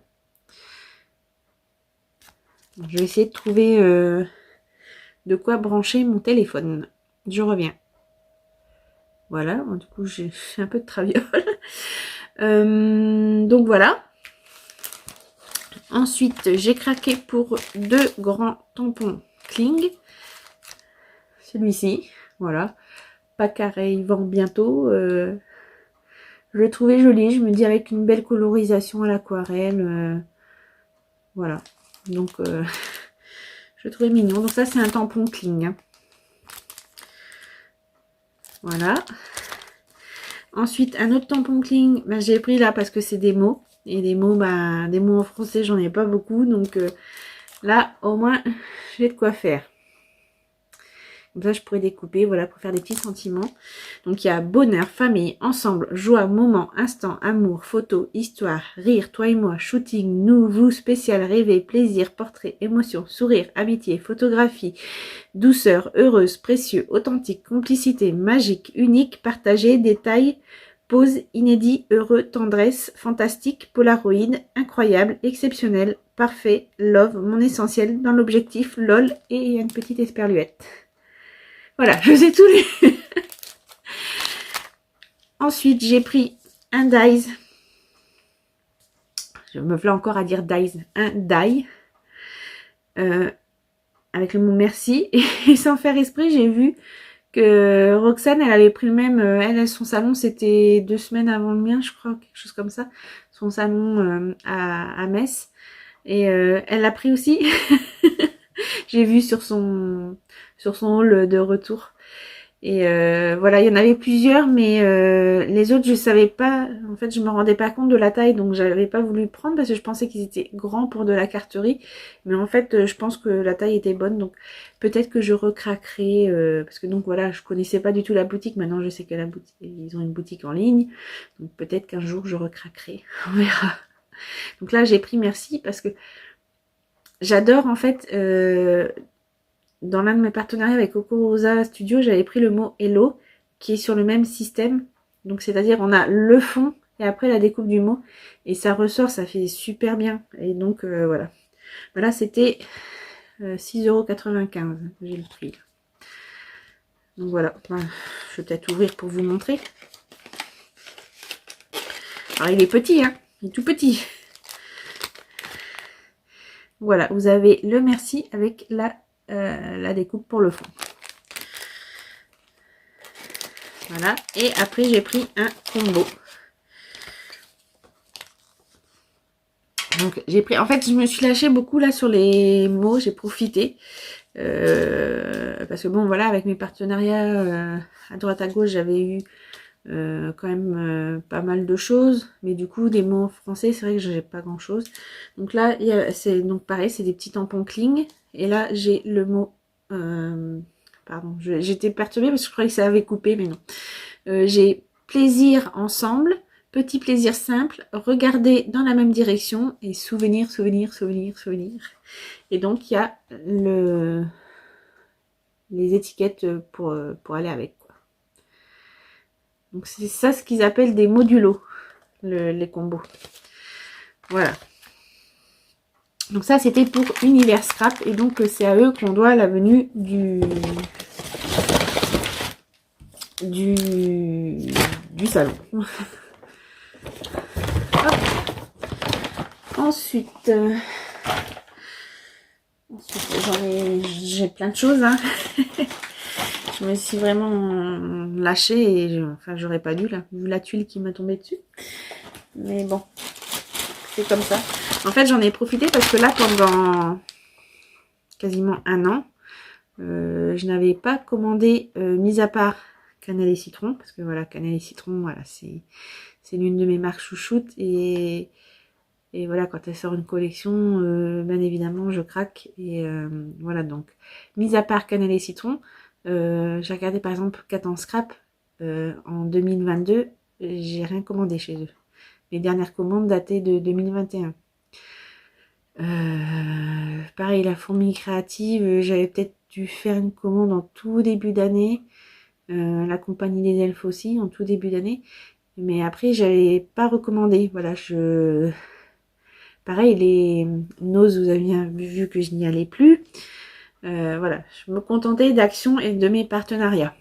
Je vais essayer de trouver de quoi brancher mon téléphone. Je reviens. Voilà, bon, du coup, j'ai fait un peu de traviole. Donc voilà. Ensuite, j'ai craqué pour 2 grands tampons Kling. Celui-ci, voilà. Pas carré, il vend bientôt. Je le trouvais joli, je me dis avec une belle colorisation à l'aquarelle. Voilà. Donc, je le trouvais mignon. Donc ça, c'est un tampon Kling. Hein. Voilà. Ensuite, un autre tampon Kling, ben, j'ai pris là parce que c'est des mots. Et des mots, ben, des mots en français, j'en ai pas beaucoup. Donc là, au moins, j'ai de quoi faire. Comme ça, je pourrais découper, voilà, pour faire des petits sentiments. Donc, il y a bonheur, famille, ensemble, joie, moment, instant, amour, photo, histoire, rire, toi et moi, shooting, nous, vous, spécial, rêver, plaisir, portrait, émotion, sourire, amitié, photographie, douceur, heureuse, précieux, authentique, complicité, magique, unique, partagé, détail, pause, inédit, heureux, tendresse, fantastique, polaroïde, incroyable, exceptionnel, parfait, love, mon essentiel, dans l'objectif, lol, et il y a une petite esperluette. Voilà, je sais tous les... Ensuite, j'ai pris un dies. Je me fais encore à dire dies. Un die. Avec le mot merci. Et sans faire esprit, j'ai vu que Roxane, elle avait pris le même... Elle, son salon, c'était 2 semaines avant le mien, je crois. Quelque chose comme ça. Son salon à Metz. Et elle l'a pris aussi. J'ai vu sur son haul de retour. Et voilà, il y en avait plusieurs, mais les autres, je savais pas. En fait, je me rendais pas compte de la taille, donc j'avais pas voulu prendre parce que je pensais qu'ils étaient grands pour de la carterie. Mais en fait, je pense que la taille était bonne, donc peut-être que je recraquerai. Parce que donc voilà, je connaissais pas du tout la boutique. Maintenant, je sais que la boutique, ils ont une boutique en ligne, donc peut-être qu'un jour je recraquerai. On verra. Donc là, j'ai pris merci parce que j'adore en fait. Dans l'un de mes partenariats avec Coco Rosa Studio, j'avais pris le mot Hello, qui est sur le même système. Donc, c'est-à-dire, on a le fond et après la découpe du mot. Et ça ressort, ça fait super bien. Et donc, voilà. Voilà, c'était 6,95 €. J'ai le prix. Donc, voilà. Enfin, je vais peut-être ouvrir pour vous montrer. Alors, il est petit, hein. Il est tout petit. Voilà, vous avez le merci avec la découpe pour le fond. Voilà, et après j'ai pris un combo. Donc j'ai pris, en fait je me suis lâchée beaucoup là sur les mots, j'ai profité parce que bon voilà, avec mes partenariats à droite à gauche, j'avais eu quand même pas mal de choses, mais du coup des mots français, c'est vrai que j'ai pas grand chose. Donc là c'est donc pareil, c'est des petits tampons Kling. Et là, j'ai le mot... pardon, j'étais perturbée parce que je croyais que ça avait coupé, mais non. J'ai plaisir ensemble, petit plaisir simple, regarder dans la même direction et souvenir, souvenir, souvenir, souvenir. Et donc il y a les étiquettes pour aller avec, quoi. Donc c'est ça ce qu'ils appellent des modulos, les combos. Voilà. Donc ça c'était pour Univers Scrap et donc c'est à eux qu'on doit la venue du salon. Ensuite, j'ai plein de choses, hein. Je me suis vraiment lâchée et enfin j'aurais pas dû là, vu la tuile qui m'a tombé dessus. Mais bon, c'est comme ça. En fait j'en ai profité parce que là pendant quasiment un an, je n'avais pas commandé, mis à part Cannelle et Citron, parce que voilà, Cannelle et Citron, voilà, c'est l'une de mes marques chouchoutes et voilà, quand elle sort une collection, bien évidemment, je craque. Et voilà, donc, mis à part Cannelle et Citron, j'ai regardé par exemple Catan Scrap en 2022, j'ai rien commandé chez eux. Les dernières commandes dataient de 2021. Pareil, la fourmi créative, j'avais peut-être dû faire une commande en tout début d'année. La compagnie des elfes aussi, en tout début d'année. Mais après, j'avais pas recommandé. Voilà, pareil, les Nose, vous avez bien vu que je n'y allais plus. Voilà, je me contentais d'actions et de mes partenariats.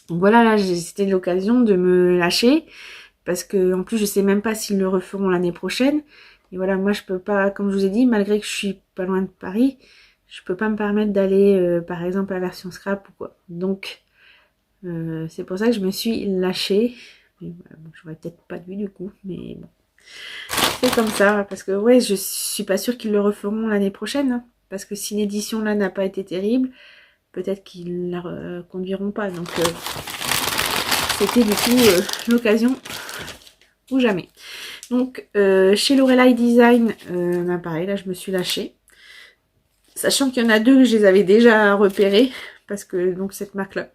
Donc voilà, là, c'était l'occasion de me lâcher. Parce que en plus, je sais même pas s'ils le referont l'année prochaine. Et voilà, moi, je peux pas, comme je vous ai dit, malgré que je suis pas loin de Paris, je peux pas me permettre d'aller, par exemple, à la version scrap ou quoi. Donc, c'est pour ça que je me suis lâchée. Mais voilà, bon, j'aurais peut-être pas dû du coup, mais bon. C'est comme ça, parce que ouais, je suis pas sûre qu'ils le referont l'année prochaine. Hein, parce que si l'édition là n'a pas été terrible, peut-être qu'ils la conduiront pas. Donc, c'était du coup l'occasion ou jamais. Donc, chez Lorelai Design, pareil, là je me suis lâchée. Sachant qu'il y en a deux que je les avais déjà repérés, parce que donc cette marque-là,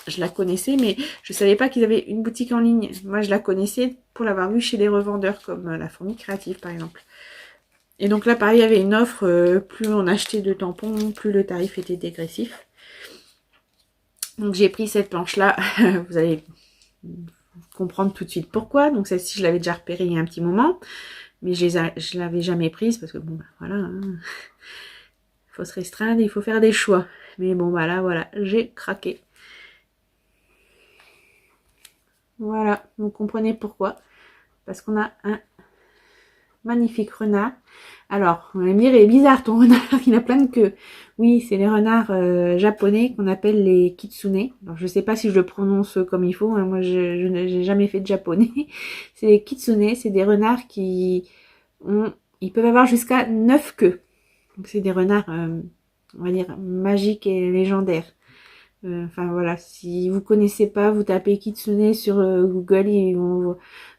je la connaissais, mais je savais pas qu'ils avaient une boutique en ligne. Moi, je la connaissais pour l'avoir vue chez des revendeurs, comme la Fourmi Créative, par exemple. Et donc là, pareil, il y avait une offre, plus on achetait de tampons, plus le tarif était dégressif. Donc j'ai pris cette planche-là, vous allez comprendre tout de suite pourquoi. Donc celle-ci, je l'avais déjà repérée il y a un petit moment, mais je l'avais jamais prise, parce que bon, bah, voilà, hein. Il faut se restreindre, il faut faire des choix. Mais bon, bah là, voilà, j'ai craqué. Voilà, vous comprenez pourquoi. Parce qu'on a un magnifique renard. Alors, vous allez me dire, il est bizarre ton renard, il a plein de queues. Oui, c'est les renards japonais qu'on appelle les kitsune. Alors, je sais pas si je le prononce comme il faut, hein. Moi, je n'ai jamais fait de japonais. C'est les kitsune, c'est des renards qui ont... Ils peuvent avoir jusqu'à 9 queues. Donc, c'est des renards, on va dire, magiques et légendaires. Enfin voilà, si vous connaissez pas, vous tapez Kitsune sur Google,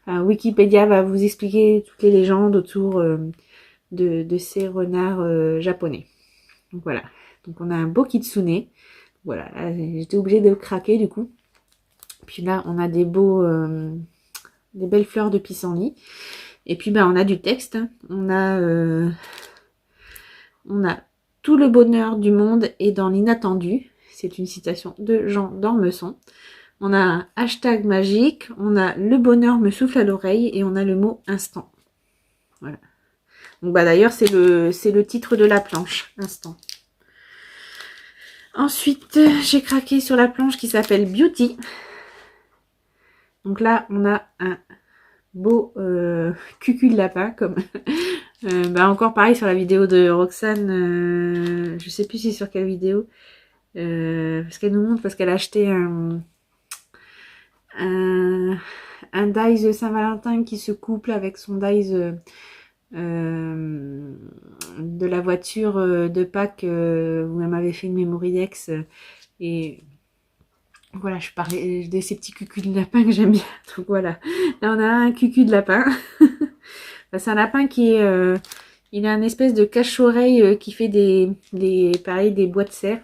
Wikipédia va vous expliquer toutes les légendes autour de ces renards japonais. Donc voilà, donc on a un beau Kitsune. Voilà, j'étais obligée de craquer du coup. Puis là, on a des belles fleurs de pissenlit. Et puis on a du texte. Hein. On a tout le bonheur du monde est dans l'inattendu. C'est une citation de Jean d'Ormesson. On a un hashtag magique, on a le bonheur me souffle à l'oreille et on a le mot instant. Voilà. Donc d'ailleurs c'est le titre de la planche, instant. Ensuite j'ai craqué sur la planche qui s'appelle Beauty. Donc là on a un beau cucu de lapin comme encore pareil sur la vidéo de Roxane. Je sais plus si c'est sur quelle vidéo. Parce qu'elle nous montre, parce qu'elle a acheté un dies Saint-Valentin qui se couple avec son dies de la voiture de Pâques où elle m'avait fait une Mémoridex et voilà, je parlais de ces petits cucus de lapin que j'aime bien. Donc voilà, là on a un cucu de lapin. C'est un lapin qui est il a une espèce de cache-oreille qui fait des bois de serre.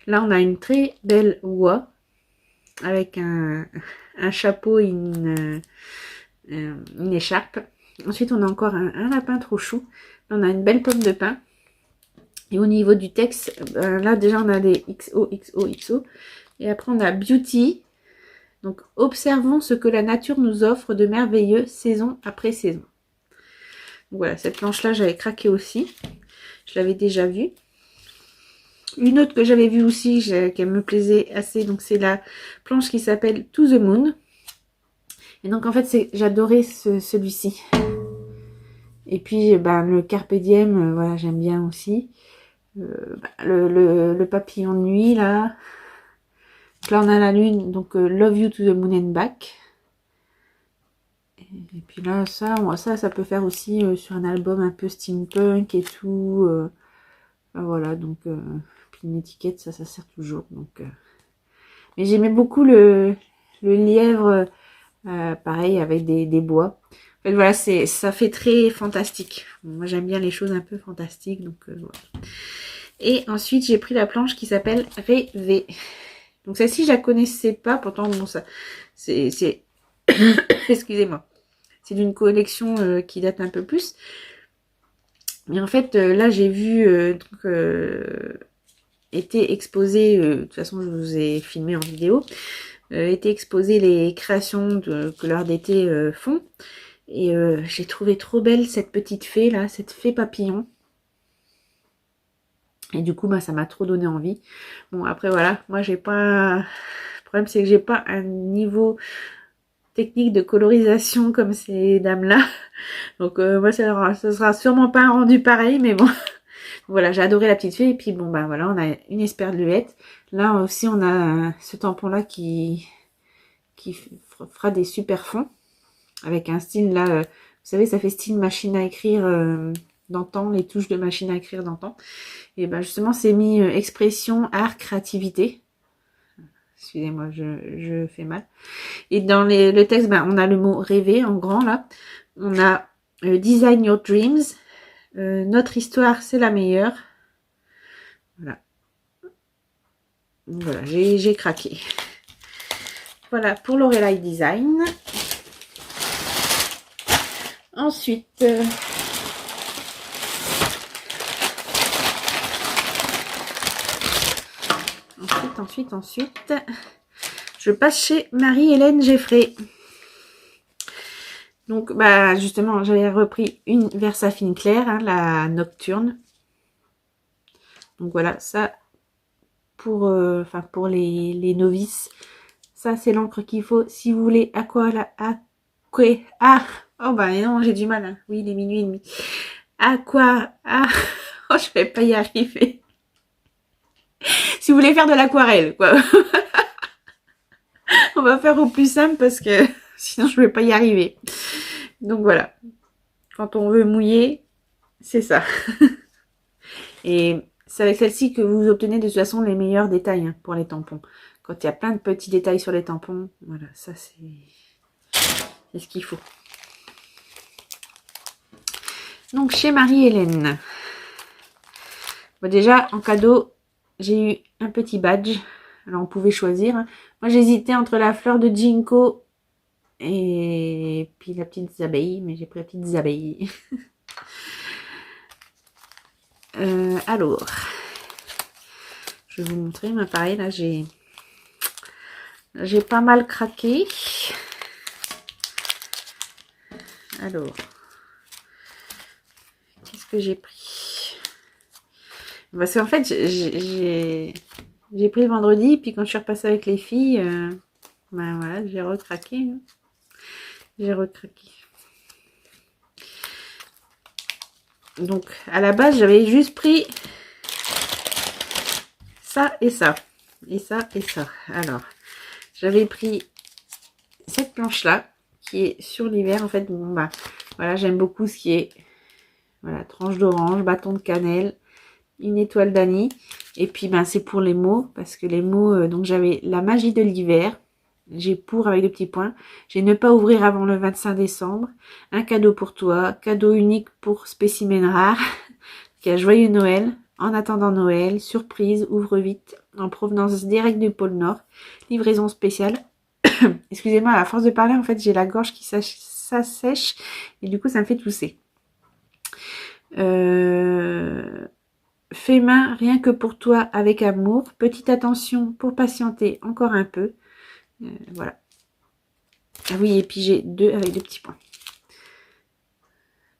Là, on a une très belle oie avec un un chapeau et une écharpe. Ensuite, on a encore un lapin trop chou. Là, on a une belle pomme de pin. Et au niveau du texte, là déjà on a des XO, XO, XO. Et après on a Beauty. Donc, observons ce que la nature nous offre de merveilleux saison après saison. Donc, voilà, cette planche-là, j'avais craqué aussi. Je l'avais déjà vue. Une autre que j'avais vue aussi, qu'elle me plaisait assez, donc c'est la planche qui s'appelle To the Moon. Et donc en fait, j'adorais celui-ci. Et puis le Carpe Diem, voilà, j'aime bien aussi. Le papillon de nuit là. Donc là on a la lune, donc Love You to the Moon and Back. Et puis là, ça peut faire aussi sur un album un peu steampunk et tout. Voilà, donc puis une étiquette, ça sert toujours. Donc, mais j'aimais beaucoup le lièvre, pareil avec des bois. En fait, voilà, ça fait très fantastique. Moi, j'aime bien les choses un peu fantastiques, donc voilà. Et ensuite, j'ai pris la planche qui s'appelle Rêver. Donc celle-ci, je la connaissais pas, pourtant bon, ça, c'est excusez-moi. C'est d'une collection qui date un peu plus. Mais en fait, là, j'ai vu était exposé, de toute façon, je vous ai filmé en vidéo, était exposé les créations que l'Heure d'été font. Et j'ai trouvé trop belle cette petite fée, là, cette fée papillon. Et du coup, ça m'a trop donné envie. Bon, après, voilà, moi, j'ai pas... Le problème, c'est que j'ai pas un niveau technique de colorisation comme ces dames-là. Donc moi ça sera sûrement pas un rendu pareil, mais bon. Voilà, j'ai adoré la petite fée. Et puis bon voilà, on a une esperluette. Là aussi on a ce tampon-là qui fera des super fonds. Avec un style là, vous savez, ça fait style machine à écrire d'antan, les touches de machine à écrire d'antan. Et justement c'est mis expression, art, créativité. Excusez-moi, je fais mal. Et dans le texte, on a le mot rêver en grand là. On a design your dreams. Notre histoire, c'est la meilleure. Voilà. Voilà, j'ai craqué. Voilà pour Lorelai Design. Ensuite, ensuite, je passe chez Marie-Hélène Geffray. Donc, justement, j'avais repris une Versafine claire, hein, la nocturne. Donc voilà, ça, pour les novices, ça c'est l'encre qu'il faut. Si vous voulez non, j'ai du mal. Hein. Oui, il est minuit et demi. Je vais pas y arriver. Si vous voulez faire de l'aquarelle, quoi. On va faire au plus simple parce que sinon je vais pas y arriver. Donc voilà. Quand on veut mouiller, c'est ça. Et c'est avec celle-ci que vous obtenez de toute façon les meilleurs détails pour les tampons. Quand il y a plein de petits détails sur les tampons, voilà, ça c'est ce qu'il faut. Donc chez Marie-Hélène. Déjà en cadeau, j'ai eu un petit badge. Alors on pouvait choisir. Moi j'hésitais entre la fleur de ginkgo et puis la petite abeille, mais j'ai pris la petite abeille. Alors, je vais vous montrer. Pareil, là j'ai pas mal craqué. Alors, qu'est-ce que j'ai pris? Parce qu'en fait, j'ai pris le vendredi, puis quand je suis repassée avec les filles, voilà, j'ai recraqué. J'ai recraqué. Donc, à la base, j'avais juste pris ça et ça. Et ça et ça. Alors, j'avais pris cette planche-là, qui est sur l'hiver. En fait, voilà, j'aime beaucoup ce qui est, voilà, tranche d'orange, bâton de cannelle, une étoile d'Annie. Et puis, c'est pour les mots, parce que les mots, donc j'avais la magie de l'hiver. J'ai pour avec des petits points. J'ai ne pas ouvrir avant le 25 décembre. Un cadeau pour toi. Cadeau unique pour spécimen rare. Qui a joyeux Noël. En attendant Noël. Surprise. Ouvre vite. En provenance directe du pôle Nord. Livraison spéciale. excusez-moi, à force de parler, en fait, j'ai la gorge qui s'assèche et du coup, ça me fait tousser. Fais main rien que pour toi avec amour. Petite attention pour patienter encore un peu. Voilà. Ah oui, et puis j'ai 2 avec 2 petits points.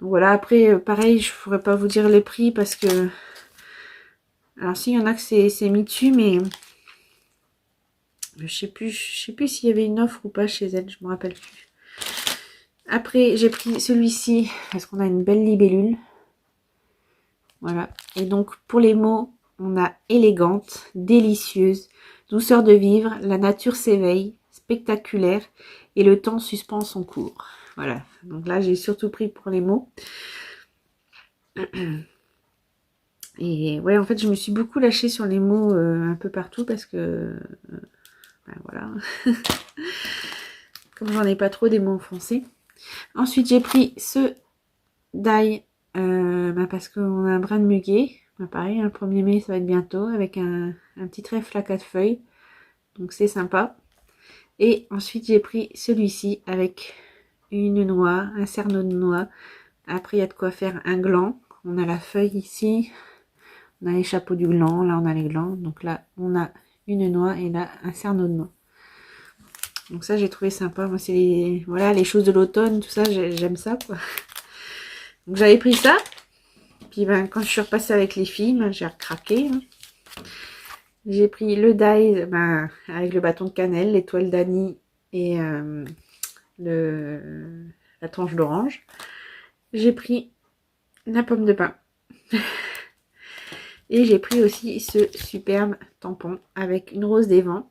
Donc voilà, après, pareil, je ne pourrais pas vous dire les prix parce que... Alors, si, il y en a que c'est mis dessus, mais... Je sais plus s'il y avait une offre ou pas chez elle, je me rappelle plus. Après, j'ai pris celui-ci parce qu'on a une belle libellule. Voilà. Et donc, pour les mots, on a élégante, délicieuse, douceur de vivre, la nature s'éveille, spectaculaire et le temps suspend son cours. Voilà. Donc là, j'ai surtout pris pour les mots. Et ouais, en fait, je me suis beaucoup lâchée sur les mots un peu partout parce que... ben voilà. Comme j'en ai pas trop des mots en français. Ensuite, j'ai pris ce die parce qu'on a un brin de muguet. Ben, pareil, le 1er mai, ça va être bientôt, avec un petit trèfle à 4 feuilles. Donc c'est sympa. Et ensuite, j'ai pris celui-ci avec une noix, un cerneau de noix. Après, il y a de quoi faire un gland. On a la feuille ici. On a les chapeaux du gland. Là, on a les glands. Donc là, on a une noix et là, un cerneau de noix. Donc ça, j'ai trouvé sympa. Moi, c'est les, voilà, les choses de l'automne, tout ça, j'aime ça, quoi. Donc j'avais pris ça. Puis ben, quand je suis repassée avec les filles, ben, j'ai recraqué. Hein. J'ai pris le die ben, avec le bâton de cannelle, l'étoile d'Annie et la tranche d'orange. J'ai pris la pomme de pin. Et j'ai pris aussi ce superbe tampon avec une rose des vents.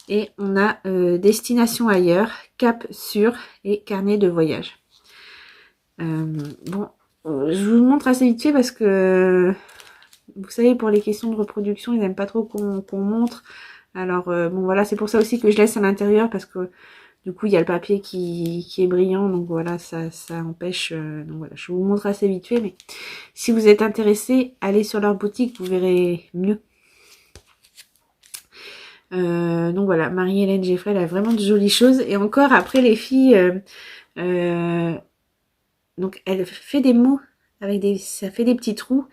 Et on a destination ailleurs, cap sûr et carnet de voyage. Bon, je vous le montre assez vite fait parce que vous savez, pour les questions de reproduction, ils n'aiment pas trop qu'on montre. Alors bon voilà, c'est pour ça aussi que je laisse à l'intérieur parce que du coup il y a le papier qui est brillant, donc voilà, ça empêche. Donc voilà, je vous montre assez vite fait, mais si vous êtes intéressé, allez sur leur boutique, vous verrez mieux. Donc voilà, Marie-Hélène Geffray, elle a vraiment de jolies choses. Et encore après les filles, donc elle fait des mots avec ça fait des petits trous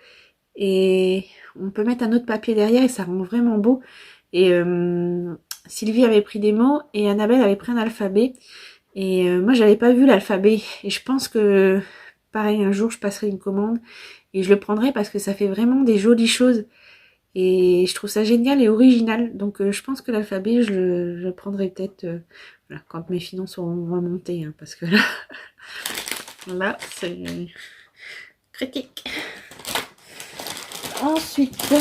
et on peut mettre un autre papier derrière et ça rend vraiment beau. Et Sylvie avait pris des mots et Annabelle avait pris un alphabet. Et moi j'avais pas vu l'alphabet et je pense que pareil un jour je passerai une commande et je le prendrai parce que ça fait vraiment des jolies choses. Et je trouve ça génial et original. Donc je pense que l'alphabet, je le prendrai peut-être voilà, quand mes finances seront remontées. Hein, parce que là, là c'est critique. Ensuite,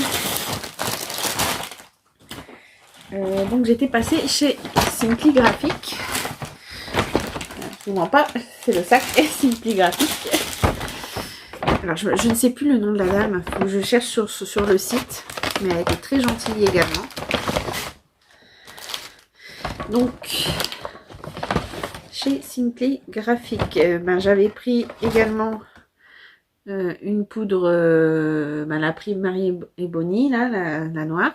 donc j'étais passée chez Simply Graphic. Je vous mens pas, c'est le sac Simply Graphic. Alors je ne sais plus le nom de la dame, faut que je cherche sur le site. Mais elle était très gentille également. Donc, chez Simply Graphic, ben, j'avais pris également une poudre, ben, la Prime Marie et Bonnie, là, la noire.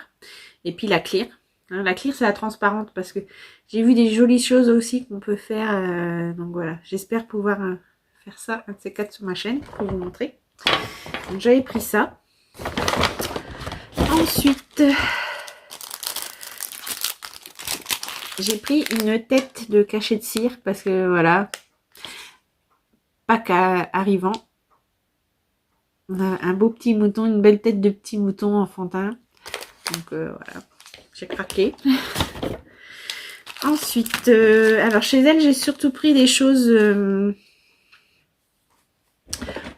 Et puis la clear. Hein, la clear, c'est la transparente parce que j'ai vu des jolies choses aussi qu'on peut faire. Donc voilà, j'espère pouvoir faire ça, un de ces 4 sur ma chaîne pour vous montrer. Donc j'avais pris ça. Ensuite, j'ai pris une tête de cachet de cire parce que voilà, Pâques arrivant, on a un beau petit mouton, une belle tête de petit mouton enfantin. Donc voilà, j'ai craqué. Ensuite, alors chez elle, j'ai surtout pris des choses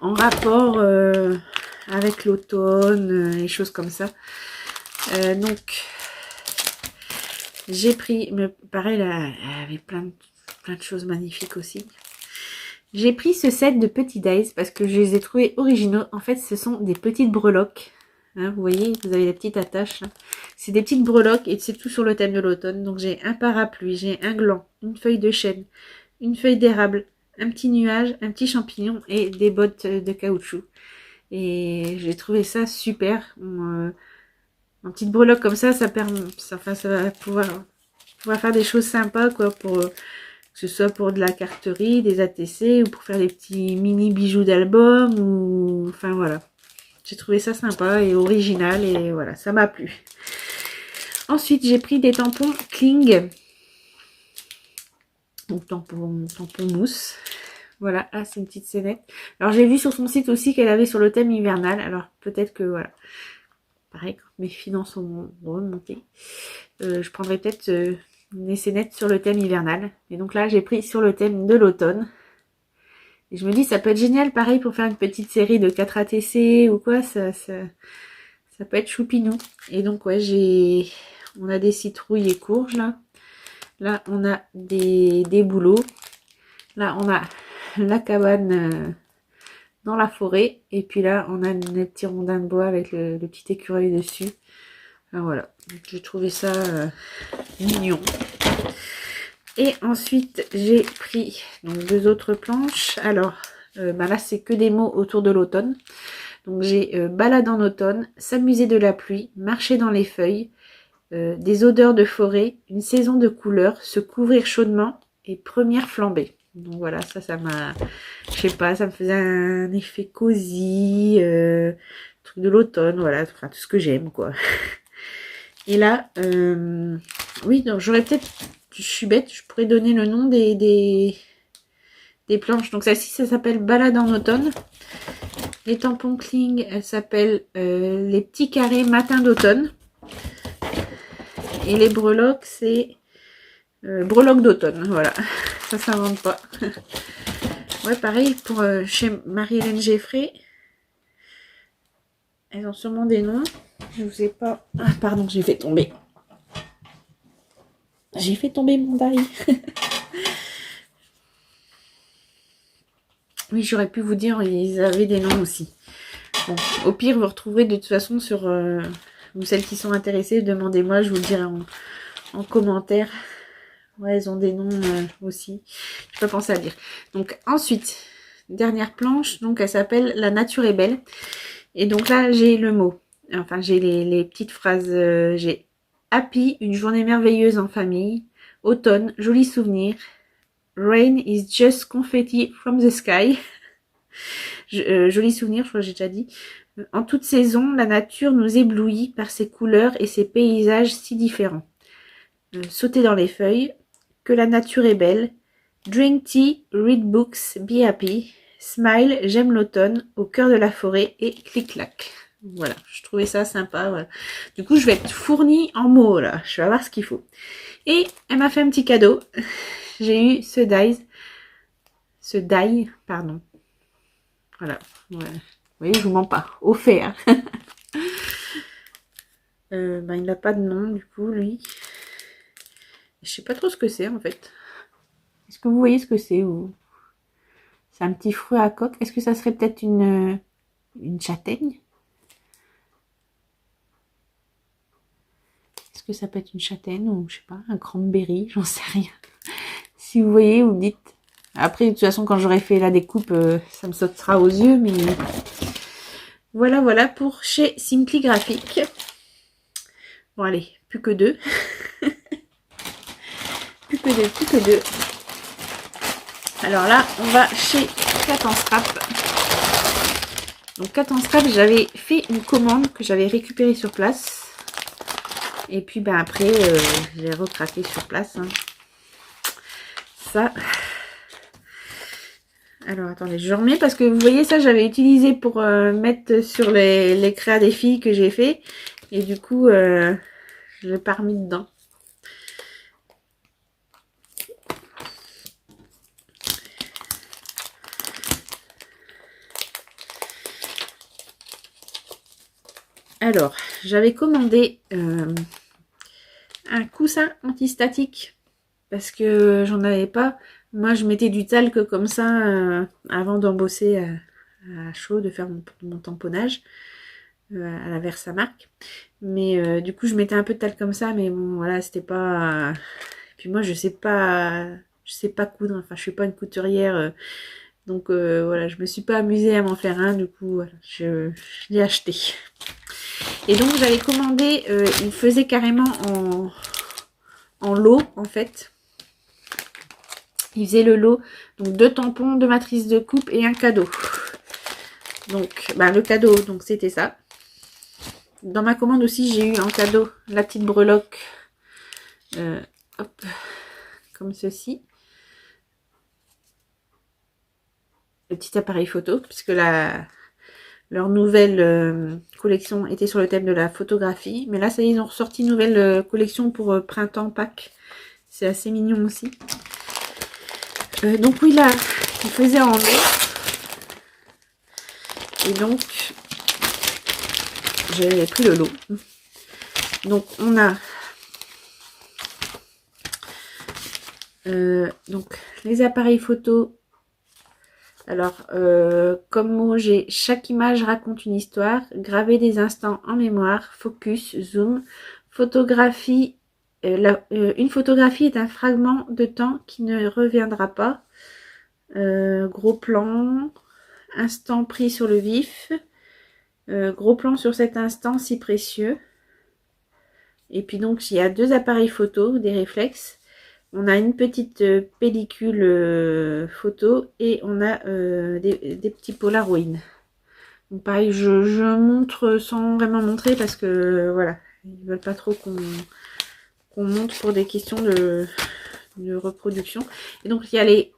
en rapport avec l'automne, les choses comme ça. Donc, j'ai pris, mais pareil, là, elle avait plein de choses magnifiques aussi. J'ai pris ce set de petits dies parce que je les ai trouvés originaux. En fait, ce sont des petites breloques. Hein, vous voyez, vous avez la petite attache. C'est des petites breloques et c'est tout sur le thème de l'automne. Donc, j'ai un parapluie, j'ai un gland, une feuille de chêne, une feuille d'érable, un petit nuage, un petit champignon et des bottes de caoutchouc. Et j'ai trouvé ça super. En petite breloque comme ça, ça va pouvoir On va faire des choses sympas, quoi, pour que ce soit pour de la carterie, des ATC, ou pour faire des petits mini bijoux d'album, ou... Enfin, voilà. J'ai trouvé ça sympa et original, et voilà, ça m'a plu. Ensuite, j'ai pris des tampons Kling. Donc, tampon mousse. Voilà, ah, c'est une petite scénette. Alors, j'ai vu sur son site aussi qu'elle avait sur le thème hivernal. Alors, peut-être que, voilà. Pareil, quand mes finances vont remonter, je prendrai peut-être des scénettes sur le thème hivernal. Et donc là, j'ai pris sur le thème de l'automne. Et je me dis, ça peut être génial, pareil, pour faire une petite série de 4 ATC ou quoi. Ça peut être choupinou. Et donc, ouais, on a des citrouilles et courges, là. Là, on a des bouleaux. Là, on a la cabane dans la forêt. Et puis là, on a des petits rondins de bois avec le petit écureuil dessus. Enfin, voilà. J'ai trouvé ça mignon. Et ensuite, j'ai pris donc 2 autres planches. Alors, là, c'est que des mots autour de l'automne. Donc, j'ai balade en automne, s'amuser de la pluie, marcher dans les feuilles, des odeurs de forêt, une saison de couleurs, se couvrir chaudement et première flambée. Donc voilà, ça m'a, je sais pas, ça me faisait un effet cosy, truc de l'automne, voilà, enfin tout ce que j'aime, quoi. Et là, oui, donc j'aurais peut-être, je suis bête, je pourrais donner le nom des planches. Donc celle-ci, ça s'appelle Balade en automne. Les tampons Kling, elles s'appellent les petits carrés matin d'automne. Et les breloques, c'est breloques d'automne, voilà. Ça s'invente pas. Ouais, pareil, pour chez Marie-Hélène Geffrey. Elles ont sûrement des noms. Je vous ai pas... Ah, pardon, j'ai fait tomber. J'ai fait tomber mon die. Oui, j'aurais pu vous dire, ils avaient des noms aussi. Bon, au pire, vous retrouverez de toute façon sur... ou celles qui sont intéressées, demandez-moi, je vous le dirai en commentaire. Ouais, elles ont des noms aussi. Je peux pas penser à dire. Donc ensuite, dernière planche, donc elle s'appelle La nature est belle. Et donc là, j'ai le mot. Enfin, j'ai les petites phrases. J'ai happy, une journée merveilleuse en famille. Automne, joli souvenir. Rain is just confetti from the sky. Joli souvenir, je crois que j'ai déjà dit. En toute saison, la nature nous éblouit par ses couleurs et ses paysages si différents. Sauter dans les feuilles. Que la nature est belle. Drink tea, read books, be happy. Smile, j'aime l'automne, au cœur de la forêt et clic-clac. Voilà, je trouvais ça sympa. Voilà. Du coup, je vais être fournie en mots là. Je vais voir ce qu'il faut. Et elle m'a fait un petit cadeau. J'ai eu ce die, pardon. Voilà. Ouais. Vous voyez, je vous mens pas. Offert. Il n'a pas de nom du coup, lui. Je sais pas trop ce que c'est en fait. Est-ce que vous voyez ce que c'est ou... C'est un petit fruit à coque. Est-ce que ça serait peut-être une châtaigne? Est-ce que ça peut être une châtaigne ou je sais pas, un cranberry? J'en sais rien. Si vous voyez, vous me dites. Après, de toute façon, quand j'aurai fait la découpe, ça me sautera aux yeux. Mais voilà, voilà pour chez Simply Graphic. Bon, allez, plus que 2. Plus que deux. Alors là, on va chez Cat en Scrap. Donc Cat en Scrap, j'avais fait une commande que j'avais récupérée sur place. Et puis ben après, j'ai recraqué sur place. Hein. Ça. Alors attendez, je remets parce que vous voyez ça, j'avais utilisé pour mettre sur les créas des filles que j'ai fait. Et du coup, je l'ai pas remis dedans. Alors, j'avais commandé un coussin antistatique parce que j'en avais pas. Moi, je mettais du talc comme ça avant d'embosser à chaud, de faire mon tamponnage à la Versamark. Mais du coup, je mettais un peu de talc comme ça, mais bon, voilà, c'était pas... Et puis moi, je sais pas coudre. Enfin, je suis pas une couturière. Donc voilà, je me suis pas amusée à m'en faire un. Du coup, voilà, je l'ai acheté. Et donc j'avais commandé, il faisait carrément en lot en fait. Il faisait le lot, donc 2 tampons, 2 matrices de coupe et un cadeau. Donc le cadeau, donc c'était ça. Dans ma commande aussi, j'ai eu en cadeau la petite breloque. Hop, comme ceci. Le petit appareil photo, puisque leur nouvelle collection était sur le thème de la photographie. Mais là, ça y est, ils ont ressorti une nouvelle collection pour printemps, Pâques. C'est assez mignon aussi. Donc oui, là, il faisait en mai. Et donc, j'ai pris le lot. Donc, on a donc les appareils photo. Alors, comme mot, j'ai chaque image raconte une histoire, graver des instants en mémoire, focus, zoom, photographie. Une photographie est un fragment de temps qui ne reviendra pas. Gros plan, instant pris sur le vif, gros plan sur cet instant si précieux. Et puis donc, il y a 2 appareils photo, des réflexes. On a une petite pellicule photo et on a des petits Polaroid. Donc pareil, je montre sans vraiment montrer parce que voilà, ils veulent pas trop qu'on montre pour des questions de reproduction. Et donc il y a les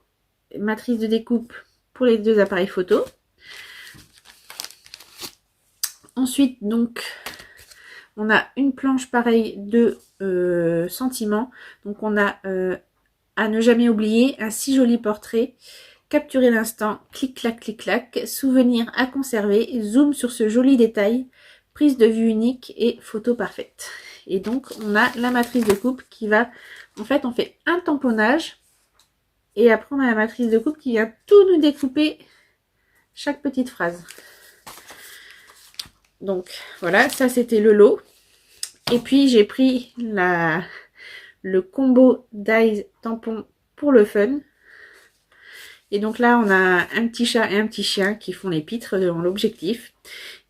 matrices de découpe pour les 2 appareils photo. Ensuite donc on a une planche pareille de sentiments. Donc on a à ne jamais oublier un si joli portrait, capturer l'instant, clic-clac, souvenir à conserver, zoom sur ce joli détail, prise de vue unique et photo parfaite. Et donc on a la matrice de coupe qui va, en fait on fait un tamponnage et après on a la matrice de coupe qui vient tout nous découper chaque petite phrase. Donc voilà, ça c'était le lot. Et puis j'ai pris le combo dies tampon pour le fun. Et donc là on a un petit chat et un petit chien qui font les pitres dans l'objectif.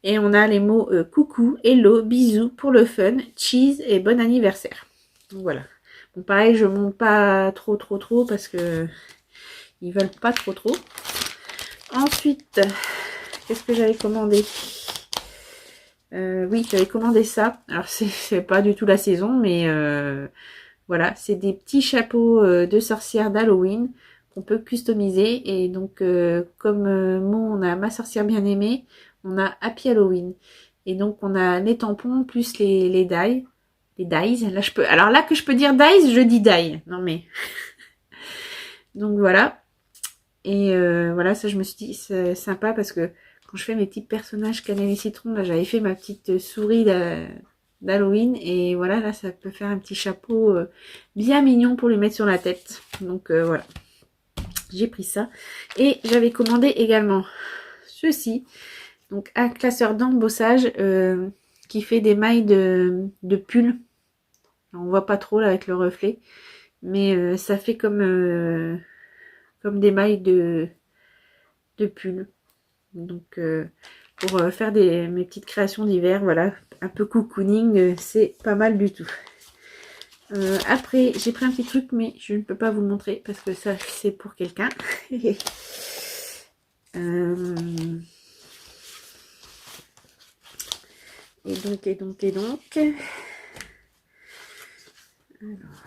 Et on a les mots coucou, hello, bisous pour le fun, cheese et bon anniversaire. Donc voilà. Bon pareil, je monte pas trop parce que ils veulent pas trop. Ensuite, qu'est-ce que j'avais commandé? Oui, j'avais commandé ça. Alors c'est pas du tout la saison, mais voilà, c'est des petits chapeaux de sorcière d'Halloween qu'on peut customiser. Et donc comme mot, on a ma sorcière bien aimée, on a Happy Halloween. Et donc on a les tampons plus les dies. Les dies, là je peux. Alors là que je peux dire dies, je dis die. Non mais. Donc voilà. Et voilà, ça je me suis dit c'est sympa parce que quand je fais mes petits personnages cannelle et citron, là j'avais fait ma petite souris d'Halloween et voilà, là ça peut faire un petit chapeau bien mignon pour lui mettre sur la tête. Donc voilà, j'ai pris ça. Et j'avais commandé également ceci, donc un classeur d'embossage qui fait des mailles de pull. On voit pas trop là avec le reflet, mais ça fait comme des mailles de pull. Donc pour faire mes petites créations d'hiver, voilà, un peu cocooning, c'est pas mal du tout. Après j'ai pris un petit truc mais je ne peux pas vous le montrer parce que ça c'est pour quelqu'un. Et donc alors.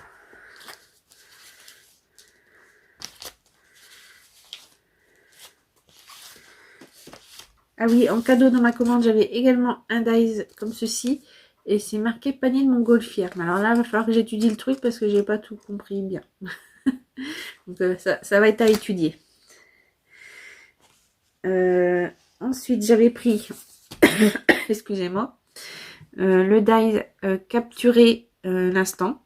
Ah oui, en cadeau dans ma commande, j'avais également un dies comme ceci. Et c'est marqué panier de montgolfière. Mais alors là, il va falloir que j'étudie le truc parce que j'ai pas tout compris bien. Donc ça va être à étudier. Ensuite, j'avais pris, excusez-moi, le dies capturer l'instant.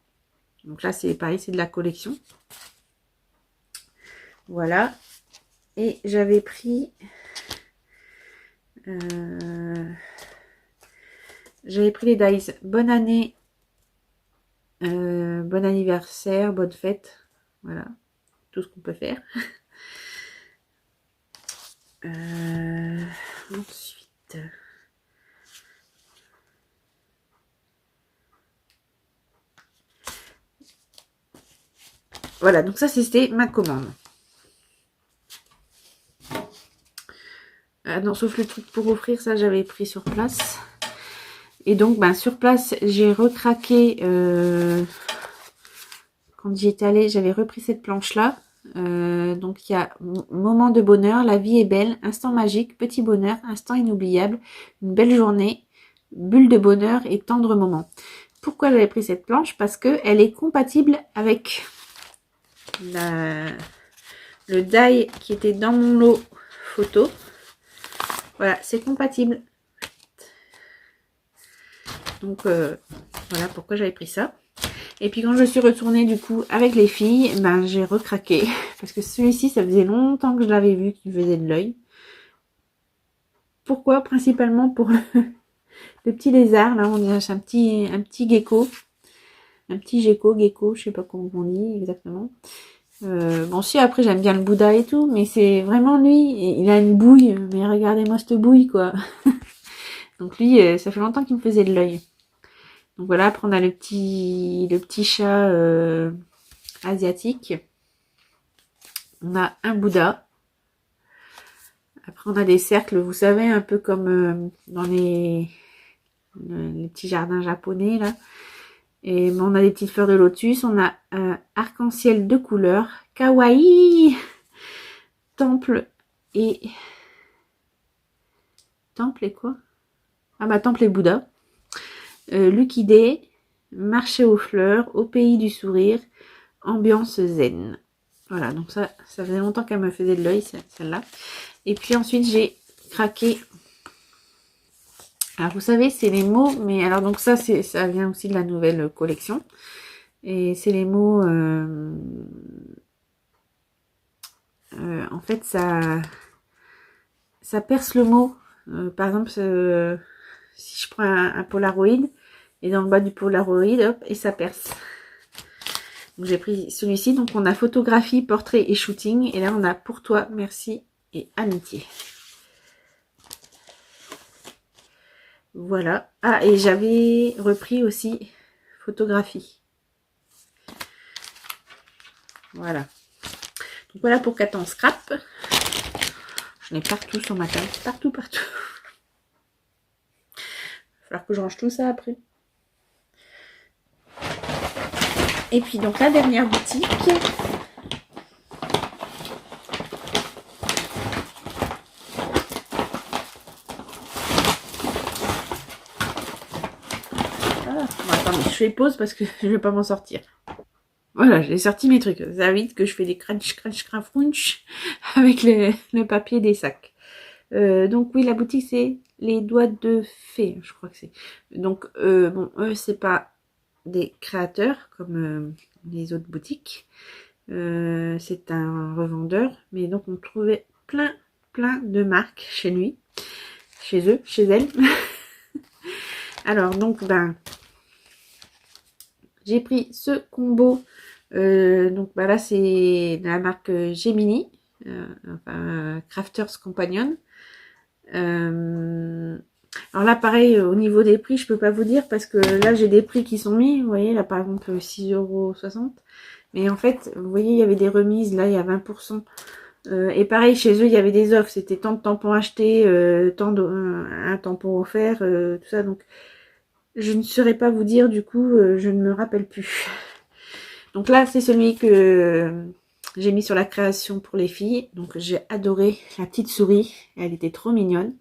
Donc là, c'est pareil, c'est de la collection. Voilà. Et j'avais pris... j'avais pris les dies bonne année, bon anniversaire, bonne fête, voilà, tout ce qu'on peut faire. Ensuite, Voilà, donc ça c'était ma commande. Ah non, sauf le truc pour offrir, ça j'avais pris sur place. Et donc, ben, sur place, j'ai recraqué. Quand j'y étais allée, j'avais repris cette planche-là. Donc, il y a moment de bonheur, la vie est belle, instant magique, petit bonheur, instant inoubliable, une belle journée, bulle de bonheur et tendre moment. Pourquoi j'avais pris cette planche? Parce qu'elle est compatible avec le die qui était dans mon lot photo. Voilà, c'est compatible. Donc, voilà pourquoi j'avais pris ça. Et puis, quand je suis retournée, du coup, avec les filles, ben, j'ai recraqué. Parce que celui-ci, ça faisait longtemps que je l'avais vu, qu'il faisait de l'œil. Pourquoi? Principalement pour le petit lézard. Là, on dirait un petit gecko. Un petit gecko, je sais pas comment on dit exactement. Bon, si, après, j'aime bien le Bouddha et tout, mais c'est vraiment lui. Il a une bouille, mais regardez-moi cette bouille, quoi. Donc, lui, ça fait longtemps qu'il me faisait de l'œil. Donc, voilà, après, on a le petit chat asiatique. On a un Bouddha. Après, on a des cercles, vous savez, un peu comme dans les petits jardins japonais, là. Et on a des petites fleurs de lotus. On a arc-en-ciel de couleurs. Kawaii. Temple et quoi? Ah bah temple et Bouddha. Lucidé. Marché aux fleurs. Au pays du sourire. Ambiance zen. Voilà, donc ça faisait longtemps qu'elle me faisait de l'œil, celle-là. Et puis ensuite, j'ai craqué. Alors, vous savez, c'est les mots, mais alors, donc ça vient aussi de la nouvelle collection. Et c'est les mots, en fait, ça perce le mot. Par exemple, si je prends un Polaroid, et dans le bas du Polaroid, hop, et ça perce. Donc, j'ai pris celui-ci. Donc, on a photographie, portrait et shooting. Et là, on a pour toi, merci et amitié. Voilà. Ah, et j'avais repris aussi photographie. Voilà. Donc voilà pour 4 ans scrap. Je l'ai partout sur ma table. Partout. Il va falloir que je range tout ça après. Et puis donc la dernière boutique. Je fais pause parce que je vais pas m'en sortir. Voilà, j'ai sorti mes trucs. Ça vite que je fais des crunch crunch avec le papier des sacs. Donc oui, la boutique c'est les doigts de fée, je crois que c'est. Donc bon, eux c'est pas des créateurs comme les autres boutiques. C'est un revendeur, mais donc on trouvait plein de marques chez lui, chez eux, chez elle. Alors donc ben j'ai pris ce combo. Donc bah là c'est de la marque Gemini, enfin, Crafters Companion. Alors là pareil au niveau des prix je peux pas vous dire parce que là j'ai des prix qui sont mis. Vous voyez là par exemple 6,60 €. Mais en fait vous voyez il y avait des remises, là il y a 20%. Et pareil chez eux il y avait des offres, c'était tant de tampons achetés, un tampon offert, tout ça. Donc je ne saurais pas vous dire, du coup je ne me rappelle plus. Donc là, c'est celui que j'ai mis sur la création pour les filles. Donc j'ai adoré la petite souris. Elle était trop mignonne.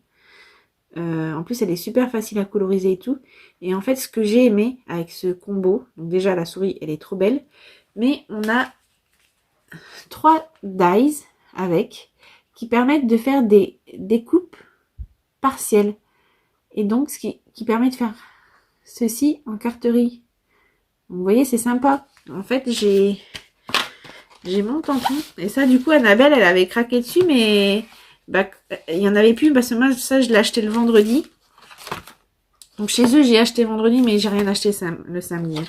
En plus, elle est super facile à coloriser et tout. Et en fait, ce que j'ai aimé avec ce combo, donc déjà la souris, elle est trop belle. Mais on a 3 dies avec qui permettent de faire des découpes partielles. Et donc, ce qui permet de faire ceci en carterie. Donc, vous voyez, c'est sympa. En fait, j'ai mon tampon. Et ça, du coup, Annabelle, elle avait craqué dessus, mais bah, il n'y en avait plus. Parce que moi, ça, je l'ai acheté le vendredi. Donc, chez eux, j'ai acheté vendredi, mais j'ai rien acheté le samedi.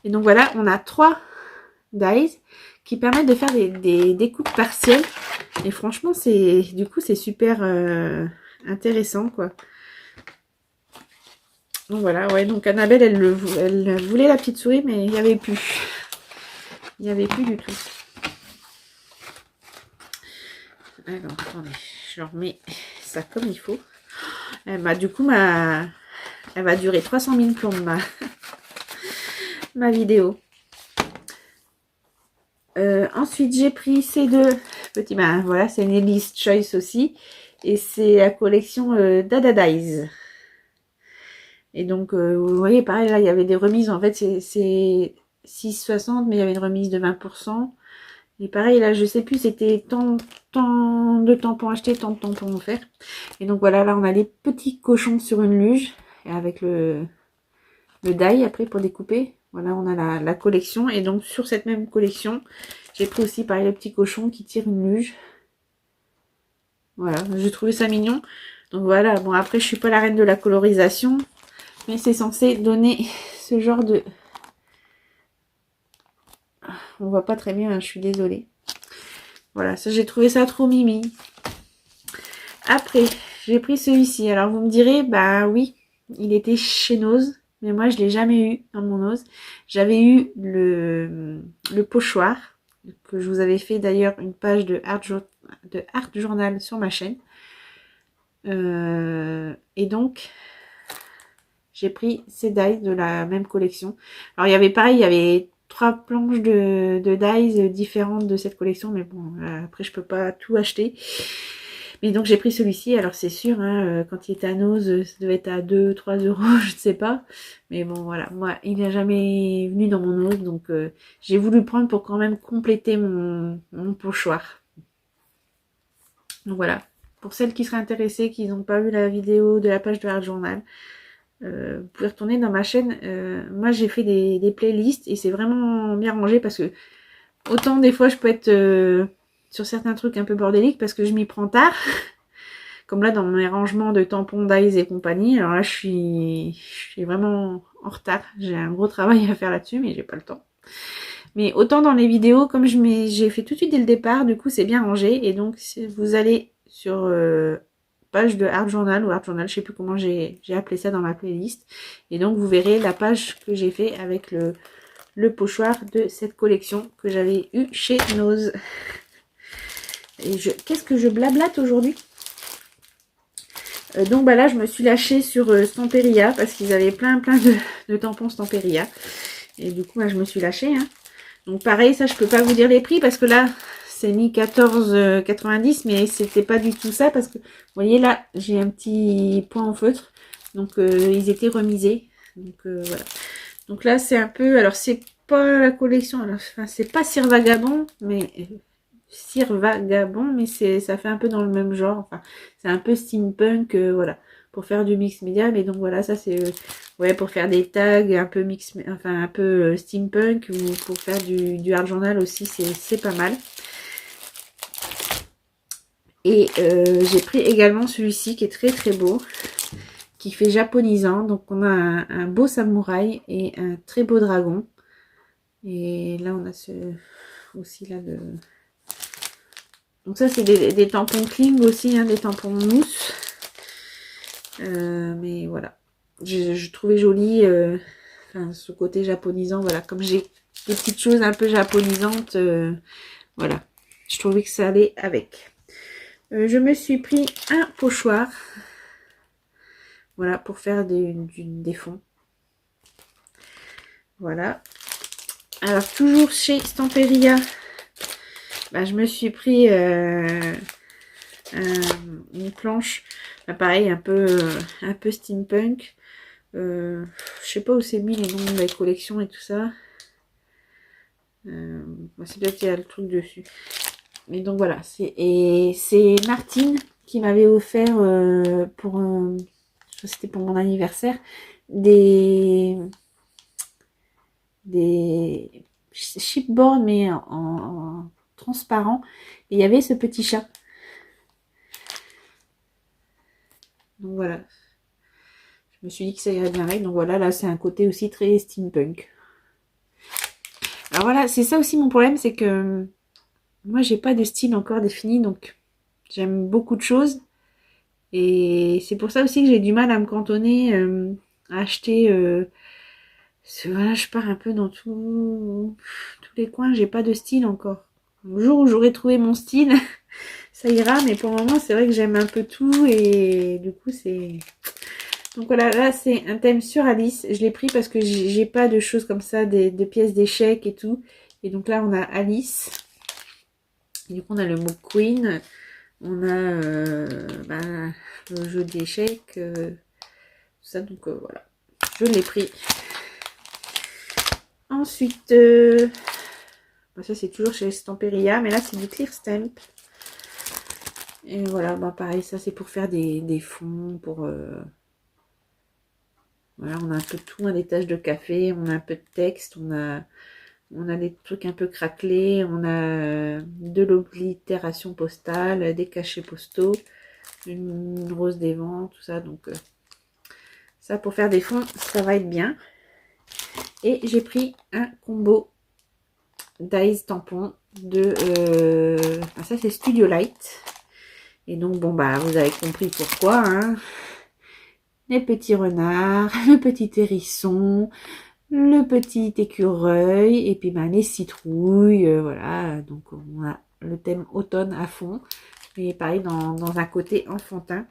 Et donc, voilà, on a 3 dies qui permettent de faire des découpes partielles. Et franchement, du coup, c'est super intéressant, quoi. Donc voilà, ouais, donc Annabelle, elle voulait la petite souris, mais il n'y avait plus. Il n'y avait plus du tout. Alors, attendez, je remets ça comme il faut. Du coup, elle va durer 300 000 plombes, ma vidéo. Ensuite, j'ai pris ces deux petits, voilà, c'est une Elise Choice aussi. Et c'est la collection Dada Dies. Et donc, vous voyez, pareil, là, il y avait des remises. En fait, c'est 6,60, mais il y avait une remise de 20%. Et pareil, là, je sais plus, c'était tant de tampons achetés, tant de tampons offerts. Et donc, voilà, là, on a les petits cochons sur une luge. Et avec le die, après, pour découper. Voilà, on a la collection. Et donc, sur cette même collection, j'ai pris aussi, pareil, le petit cochon qui tire une luge. Voilà, j'ai trouvé ça mignon. Donc, voilà, bon, après, je suis pas la reine de la colorisation. Mais c'est censé donner ce genre de... On voit pas très bien, hein, je suis désolée. Voilà, ça j'ai trouvé ça trop mimi. Après, j'ai pris celui-ci. Alors vous me direz, bah oui, il était chez Nose. Mais moi je l'ai jamais eu dans mon Nose. J'avais eu le pochoir. Que je vous avais fait d'ailleurs une page de Art Journal sur ma chaîne. Et donc... J'ai pris ces dies de la même collection. Alors, il y avait pareil, il y avait 3 planches de dies différentes de cette collection. Mais bon, après, je peux pas tout acheter. Mais donc, j'ai pris celui-ci. Alors, c'est sûr, hein, quand il était à Nose, ça devait être à 2-3 euros, je ne sais pas. Mais bon, voilà. Moi, il n'a jamais venu dans mon Nose. Donc, j'ai voulu le prendre pour quand même compléter mon pochoir. Donc, voilà. Pour celles qui seraient intéressées, qui n'ont pas vu la vidéo de la page de Art Journal, vous pouvez retourner dans ma chaîne. Moi j'ai fait des playlists et c'est vraiment bien rangé parce que autant des fois je peux être sur certains trucs un peu bordéliques parce que je m'y prends tard, comme là dans mes rangements de tampons, dies et compagnie. Alors là je suis vraiment en retard, j'ai un gros travail à faire là-dessus mais j'ai pas le temps. Mais autant dans les vidéos, comme j'ai fait tout de suite dès le départ, du coup c'est bien rangé. Et donc si vous allez sur page de Art Journal ou Art Journal, je sais plus comment j'ai appelé ça dans ma playlist. Et donc vous verrez la page que j'ai fait avec le pochoir de cette collection que j'avais eu chez Nose. Et qu'est-ce que je blablate aujourd'hui? Donc bah là je me suis lâchée sur Stamperia parce qu'ils avaient plein de tampons Stamperia. Et du coup bah, je me suis lâchée. Hein. Donc pareil, ça je peux pas vous dire les prix parce que là c'est mis 14,90 mais c'était pas du tout ça parce que vous voyez là j'ai un petit point en feutre. Donc ils étaient remisés. Donc voilà. Donc là c'est un peu, alors c'est pas la collection, alors enfin c'est pas Cire Vagabond mais ça fait un peu dans le même genre. Enfin c'est un peu steampunk, voilà, pour faire du mix média. Mais donc voilà, ça c'est ouais, pour faire des tags un peu mix, enfin un peu steampunk, ou pour faire du art journal aussi, c'est pas mal. Et j'ai pris également celui-ci qui est très beau, qui fait japonisant. Donc on a un beau samouraï et un très beau dragon. Et là on a aussi là le... Donc ça c'est des tampons Kling aussi, hein, des tampons mousse. Mais voilà, je trouvais joli enfin, ce côté japonisant. Voilà, comme j'ai des petites choses un peu japonisantes, voilà, je trouvais que ça allait avec. Je me suis pris un pochoir, voilà, pour faire des fonds. Voilà. Alors toujours chez Stamperia, bah, je me suis pris une planche, bah, pareil, un peu steampunk. Je sais pas où c'est mis les noms des collections et tout ça. C'est peut-être qu'il y a le truc dessus. Mais donc voilà, c'est Martine qui m'avait offert pour c'était pour mon anniversaire des chipboards mais en transparent. Et il y avait ce petit chat. Donc voilà. Je me suis dit que ça irait bien avec. Donc voilà, là c'est un côté aussi très steampunk. Alors voilà, c'est ça aussi mon problème, c'est que moi j'ai pas de style encore défini, donc j'aime beaucoup de choses. Et c'est pour ça aussi que j'ai du mal à me cantonner, à acheter Voilà, je pars un peu dans tous les coins, j'ai pas de style encore. Le jour où j'aurai trouvé mon style, ça ira, mais pour le moment, c'est vrai que j'aime un peu tout et du coup, c'est... Donc voilà, là, c'est un thème sur Alice. Je l'ai pris parce que j'ai pas de choses comme ça, des pièces d'échecs et tout. Et donc là, on a Alice. Et du coup, on a le mot Queen. On a le jeu d'échecs. Tout ça, donc voilà. Je l'ai pris. Ensuite, ça c'est toujours chez Stamperia, mais là c'est du Clear Stamp. Et voilà, pareil, ça c'est pour faire des fonds, pour... Voilà, on a un peu de tout, on a des taches de café, on a un peu de texte, on a des trucs un peu craquelés, on a de l'oblitération postale, des cachets postaux, une rose des vents, tout ça. Donc ça pour faire des fonds, ça va être bien. Et j'ai pris un combo d'Ice tampon de... ça c'est Studio Light. Et donc bon vous avez compris pourquoi, hein. Les petits renards, le petit hérisson, le petit écureuil, et puis les citrouilles, voilà. Donc on a le thème automne à fond, mais pareil dans un côté enfantin.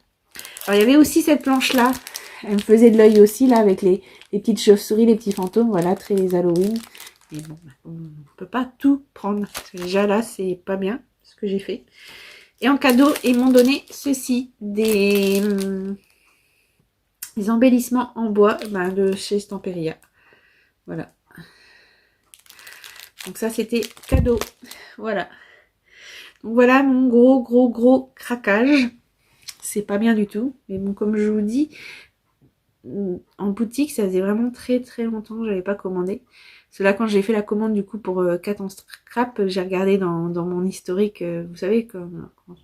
Alors il y avait aussi cette planche là, elle me faisait de l'œil aussi là, avec les petites chauves-souris, les petits fantômes, voilà, très Halloween. Mais bon, on ne peut pas tout prendre, parce que déjà là c'est pas bien ce que j'ai fait. Et en cadeau, ils m'ont donné ceci, des embellissements en bois de chez Stamperia. Voilà. Donc ça, c'était cadeau. Voilà. Donc voilà mon gros craquage. C'est pas bien du tout. Mais bon, comme je vous dis, en boutique, ça faisait vraiment très longtemps que j'avais pas commandé. Parce que là, quand j'ai fait la commande du coup pour 4 en scrap, j'ai regardé dans mon historique. Vous savez, quand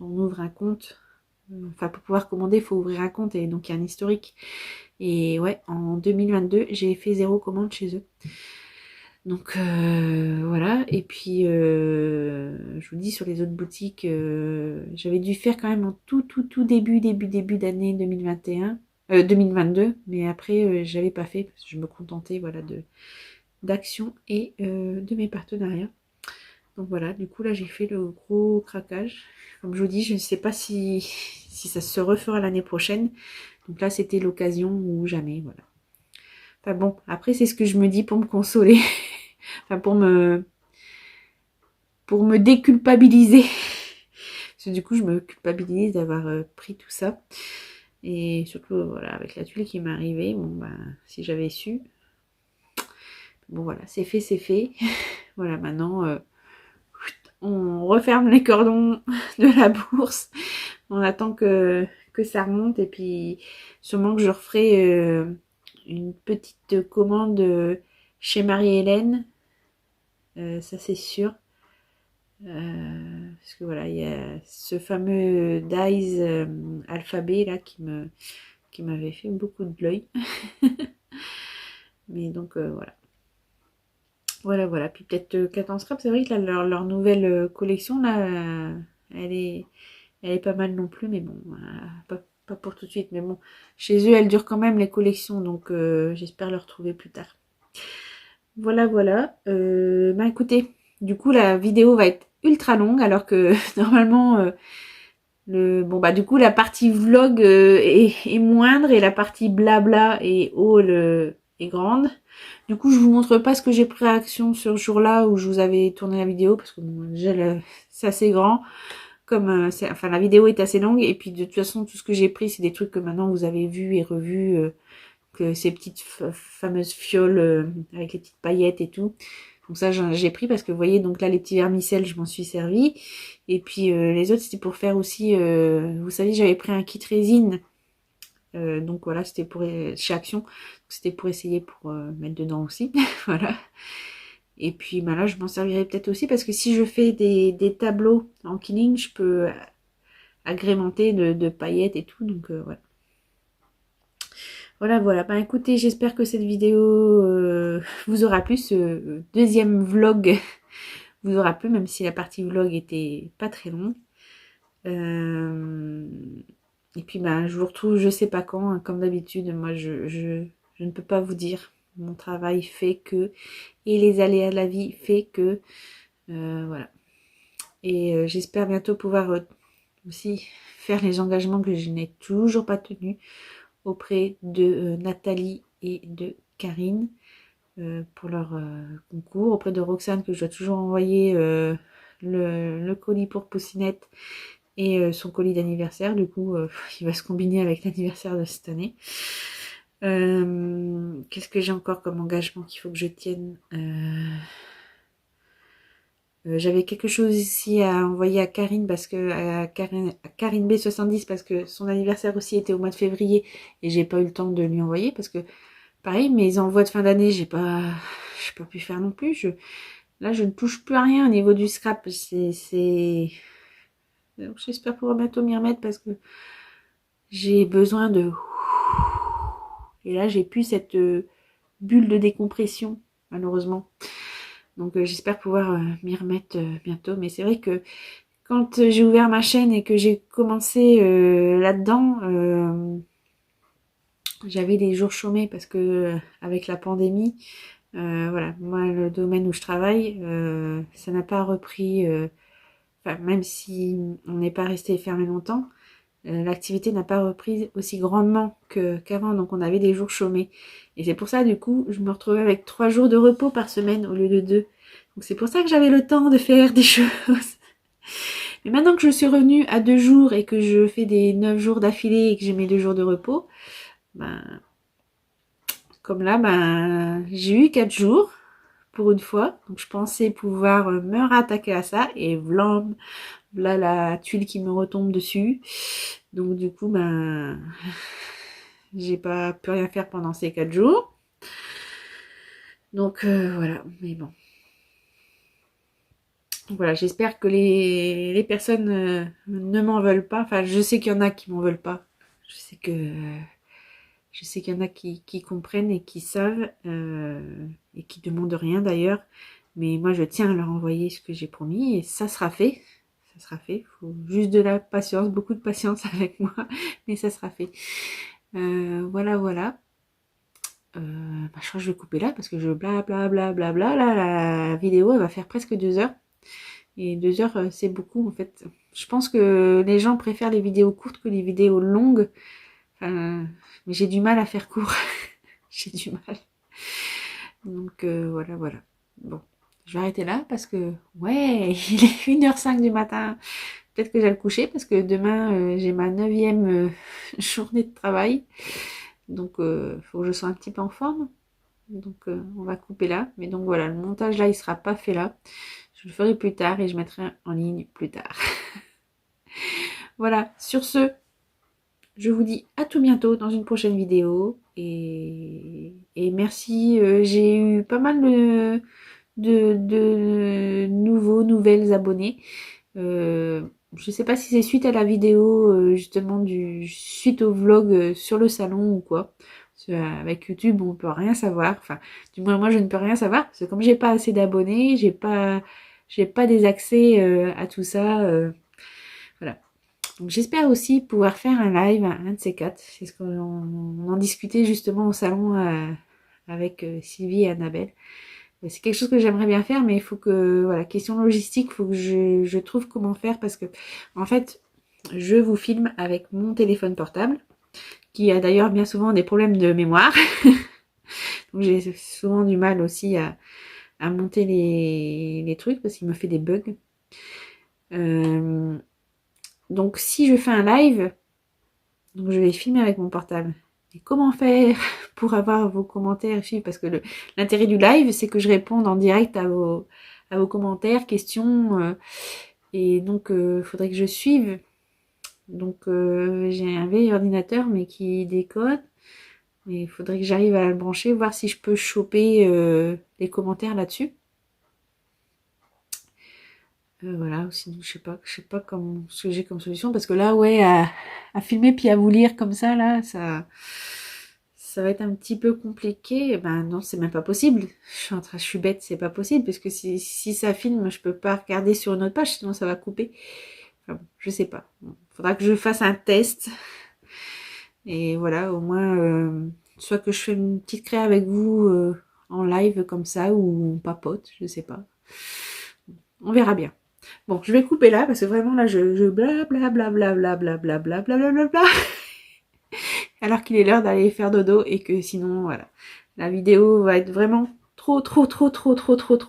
on ouvre un compte, enfin pour pouvoir commander, il faut ouvrir un compte et donc il y a un historique. Et ouais, en 2022, j'ai fait 0 commande chez eux. Donc voilà, et puis je vous dis sur les autres boutiques, j'avais dû faire quand même en tout début d'année 2021, 2022, mais après j'avais pas fait parce que je me contentais voilà d'actions et de mes partenariats. Donc voilà, du coup là j'ai fait le gros craquage. Comme je vous dis, je ne sais pas si ça se refera l'année prochaine. Donc là c'était l'occasion ou jamais, voilà. Enfin bon, après c'est ce que je me dis pour me consoler. Enfin pour me déculpabiliser. Parce que du coup je me culpabilise d'avoir pris tout ça. Et surtout voilà, avec la tuile qui m'est arrivée, bon si j'avais su. Bon voilà, c'est fait, c'est fait. Voilà, maintenant on referme les cordons de la bourse. On attend que ça remonte et puis sûrement que je referai une petite commande chez Marie-Hélène. Ça c'est sûr. Parce que voilà, il y a ce fameux Dies alphabet là qui m'avait fait beaucoup de l'œil. Mais donc voilà. Voilà. Puis peut-être 14 scrap, c'est vrai que là, leur nouvelle collection là, elle est pas mal non plus, mais bon, pas pour tout de suite. Mais bon, chez eux, elle dure quand même les collections, donc j'espère le retrouver plus tard. Voilà. Écoutez, du coup, la vidéo va être ultra longue, alors que normalement, du coup, la partie vlog est moindre et la partie blabla et haul est grande. Du coup, je vous montre pas ce que j'ai pris à action ce jour-là où je vous avais tourné la vidéo, parce que bon, déjà, c'est assez grand. Comme la vidéo est assez longue, et puis de toute façon, tout ce que j'ai pris, c'est des trucs que maintenant vous avez vu et revu, que ces petites fameuses fioles avec les petites paillettes et tout. Donc ça, j'ai pris parce que vous voyez, donc là, les petits vermicelles, je m'en suis servi. Et puis les autres, c'était pour faire aussi, vous savez, j'avais pris un kit résine. Donc voilà, c'était pour chez Action. C'était pour essayer pour mettre dedans aussi. Voilà. Et puis là, je m'en servirai peut-être aussi parce que si je fais des tableaux en killing, je peux agrémenter de paillettes et tout. Donc voilà. Écoutez, j'espère que cette vidéo vous aura plu. Ce deuxième vlog vous aura plu, même si la partie vlog était pas très longue. Et puis je vous retrouve je sais pas quand, hein, comme d'habitude. Moi je ne peux pas vous dire. mon travail fait que, et les aléas de la vie fait que, voilà. Et j'espère bientôt pouvoir aussi faire les engagements que je n'ai toujours pas tenus auprès de Nathalie et de Karine pour leur concours, auprès de Roxane que je dois toujours envoyer le colis pour Poussinette et son colis d'anniversaire. Du coup, il va se combiner avec l'anniversaire de cette année. Qu'est-ce que j'ai encore comme engagement qu'il faut que je tienne j'avais quelque chose ici à envoyer à Karine parce que à Karine B70 parce que son anniversaire aussi était au mois de février et j'ai pas eu le temps de lui envoyer parce que pareil mes envois de fin d'année j'ai pas pu faire non plus. Là je ne touche plus à rien au niveau du scrap. Donc, j'espère pouvoir bientôt m'y remettre parce que j'ai besoin de et là j'ai plus cette bulle de décompression malheureusement. Donc j'espère pouvoir m'y remettre bientôt. Mais c'est vrai que quand j'ai ouvert ma chaîne et que j'ai commencé là-dedans, j'avais des jours chômés parce que avec la pandémie, voilà, moi le domaine où je travaille, ça n'a pas repris, enfin même si on n'est pas resté fermé longtemps, l'activité n'a pas repris aussi grandement qu'avant, donc on avait des jours chômés. Et c'est pour ça, du coup, je me retrouvais avec 3 jours de repos par semaine au lieu de 2. Donc c'est pour ça que j'avais le temps de faire des choses. Mais maintenant que je suis revenue à 2 jours et que je fais des 9 jours d'affilée et que j'ai mes 2 jours de repos, ben, comme là, ben, j'ai eu 4 jours pour une fois. Donc je pensais pouvoir me rattaquer à ça et vlam, là la tuile qui me retombe dessus. Donc du coup, ben, j'ai pas pu rien faire pendant ces 4 jours. Donc voilà, mais bon. Voilà, j'espère que les personnes ne m'en veulent pas. Enfin, je sais qu'il y en a qui m'en veulent pas. Je sais qu'il y en a qui comprennent et qui savent et qui demandent rien d'ailleurs. Mais moi, je tiens à leur envoyer ce que j'ai promis et ça sera fait. Ça sera fait. Il faut juste de la patience, beaucoup de patience avec moi, mais ça sera fait. Voilà, voilà. Bah, je crois que je vais couper là parce que je blablabla. Là, la vidéo, elle va faire presque 2 heures. Et 2 heures, c'est beaucoup en fait. Je pense que les gens préfèrent les vidéos courtes que les vidéos longues. Enfin, mais j'ai du mal à faire court. J'ai du mal. Donc voilà, voilà. Bon, je vais arrêter là parce que, ouais, il est 1h05 du matin. Peut-être que je vais le coucher parce que demain, j'ai ma 9e journée de travail. Donc, faut que je sois un petit peu en forme. Donc, on va couper là. Mais donc voilà, le montage là, il sera pas fait là. Je le ferai plus tard et je mettrai en ligne plus tard. Voilà, sur ce, je vous dis à tout bientôt dans une prochaine vidéo. Et merci, j'ai eu pas mal de nouvelles abonnés. Je sais pas si c'est suite à la vidéo justement suite au vlog sur le salon ou quoi. Parce avec YouTube on peut rien savoir. Enfin, du moins moi je ne peux rien savoir parce que comme j'ai pas assez d'abonnés, j'ai pas des accès à tout ça. Voilà. Donc j'espère aussi pouvoir faire un live, un de ces 4. C'est ce qu'on en discutait justement au salon avec Sylvie et Annabelle. C'est quelque chose que j'aimerais bien faire, mais il faut que, voilà, question logistique, il faut que je trouve comment faire parce que, en fait, je vous filme avec mon téléphone portable, qui a d'ailleurs bien souvent des problèmes de mémoire. Donc j'ai souvent du mal aussi à monter les trucs parce qu'il me fait des bugs. Donc si je fais un live, donc je vais filmer avec mon portable. Et comment faire pour avoir vos commentaires? Parce que l'intérêt du live, c'est que je réponde en direct à vos commentaires, questions. Et donc, il faudrait que je suive. Donc, j'ai un vieil ordinateur, mais qui décode. Mais il faudrait que j'arrive à le brancher, voir si je peux choper les commentaires là-dessus. Voilà, sinon je sais pas ce que j'ai comme solution parce que là ouais à filmer puis à vous lire comme ça là ça va être un petit peu compliqué. Ben non, c'est même pas possible. Je suis bête, c'est pas possible parce que si ça filme, je peux pas regarder sur une autre page sinon ça va couper. Enfin bon, je sais pas. Bon, faudra que je fasse un test. Et voilà, au moins soit que je fais une petite cré avec vous en live comme ça, ou on papote, je sais pas. On verra bien. Bon, je vais couper là, parce que vraiment là, je blablabla, alors qu'il est l'heure d'aller faire dodo, et que sinon, voilà, la vidéo va être vraiment trop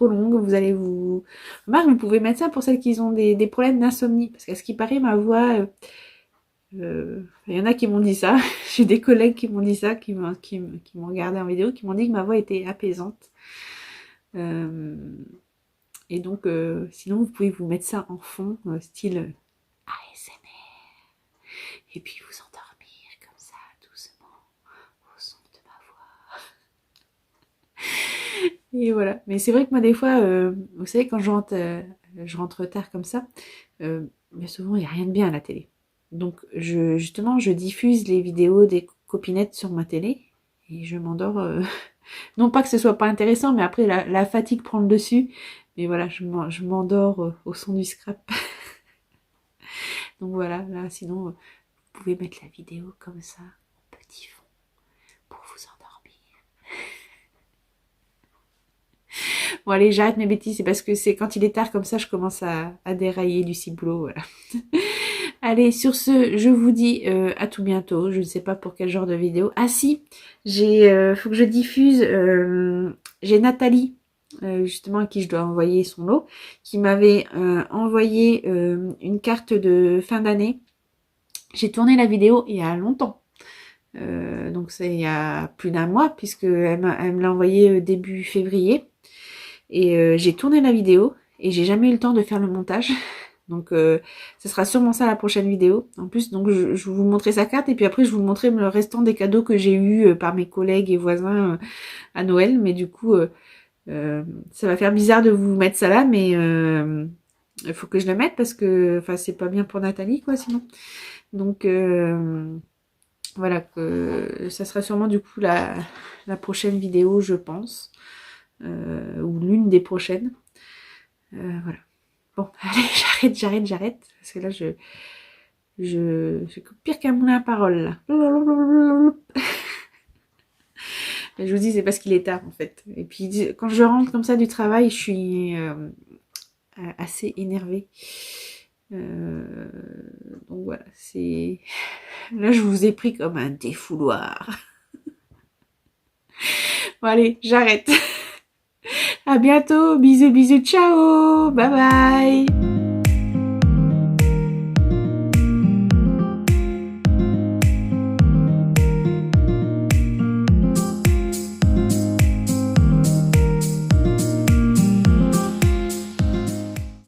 longue. Vous allez vous... Remarque, vous pouvez mettre ça pour celles qui ont des problèmes d'insomnie, parce qu'à ce qui paraît, ma voix... il y en a qui m'ont dit ça. J'ai des collègues qui m'ont dit ça, qui m'ont regardé en vidéo, qui m'ont dit que ma voix était apaisante. Et donc, sinon, vous pouvez vous mettre ça en fond, style ASMR. Et puis vous endormir comme ça, doucement, au son de ma voix. Et voilà. Mais c'est vrai que moi, des fois, vous savez, quand je rentre tard comme ça, mais souvent, il n'y a rien de bien à la télé. Donc, justement, je diffuse les vidéos des copinettes sur ma télé et je m'endors. Non pas que ce soit pas intéressant, mais après, la fatigue prend le dessus. Mais voilà, je m'endors au son du scrap. Donc voilà, là, sinon, vous pouvez mettre la vidéo comme ça, en petit fond, pour vous endormir. Bon allez, j'arrête mes bêtises, c'est parce que c'est quand il est tard comme ça, je commence à dérailler du ciboulot, voilà. Allez, sur ce, je vous dis à tout bientôt. Je ne sais pas pour quel genre de vidéo. Ah si, faut que je diffuse. J'ai Nathalie, justement à qui je dois envoyer son lot, qui m'avait envoyé une carte de fin d'année. J'ai tourné la vidéo il y a longtemps. Donc c'est il y a plus d'un mois, puisque elle me l'a envoyé début février. Et j'ai tourné la vidéo et j'ai jamais eu le temps de faire le montage. Donc ce sera sûrement ça la prochaine vidéo. En plus, donc je vais vous montrer sa carte et puis après je vais vous montrer le restant des cadeaux que j'ai eu par mes collègues et voisins à Noël. Mais du coup, ça va faire bizarre de vous mettre ça là, mais il faut que je le mette parce que enfin c'est pas bien pour Nathalie quoi sinon. Donc voilà, que ça sera sûrement du coup la prochaine vidéo je pense. Ou l'une des prochaines. Voilà. Bon, allez, j'arrête. Parce que là, je pire qu'un moulin à parole, là. Je vous dis, c'est parce qu'il est tard, en fait. Et puis, quand je rentre comme ça du travail, je suis assez énervée. Donc voilà, c'est... Là, je vous ai pris comme un défouloir. Bon, allez, j'arrête. À bientôt, bisous, ciao, bye bye.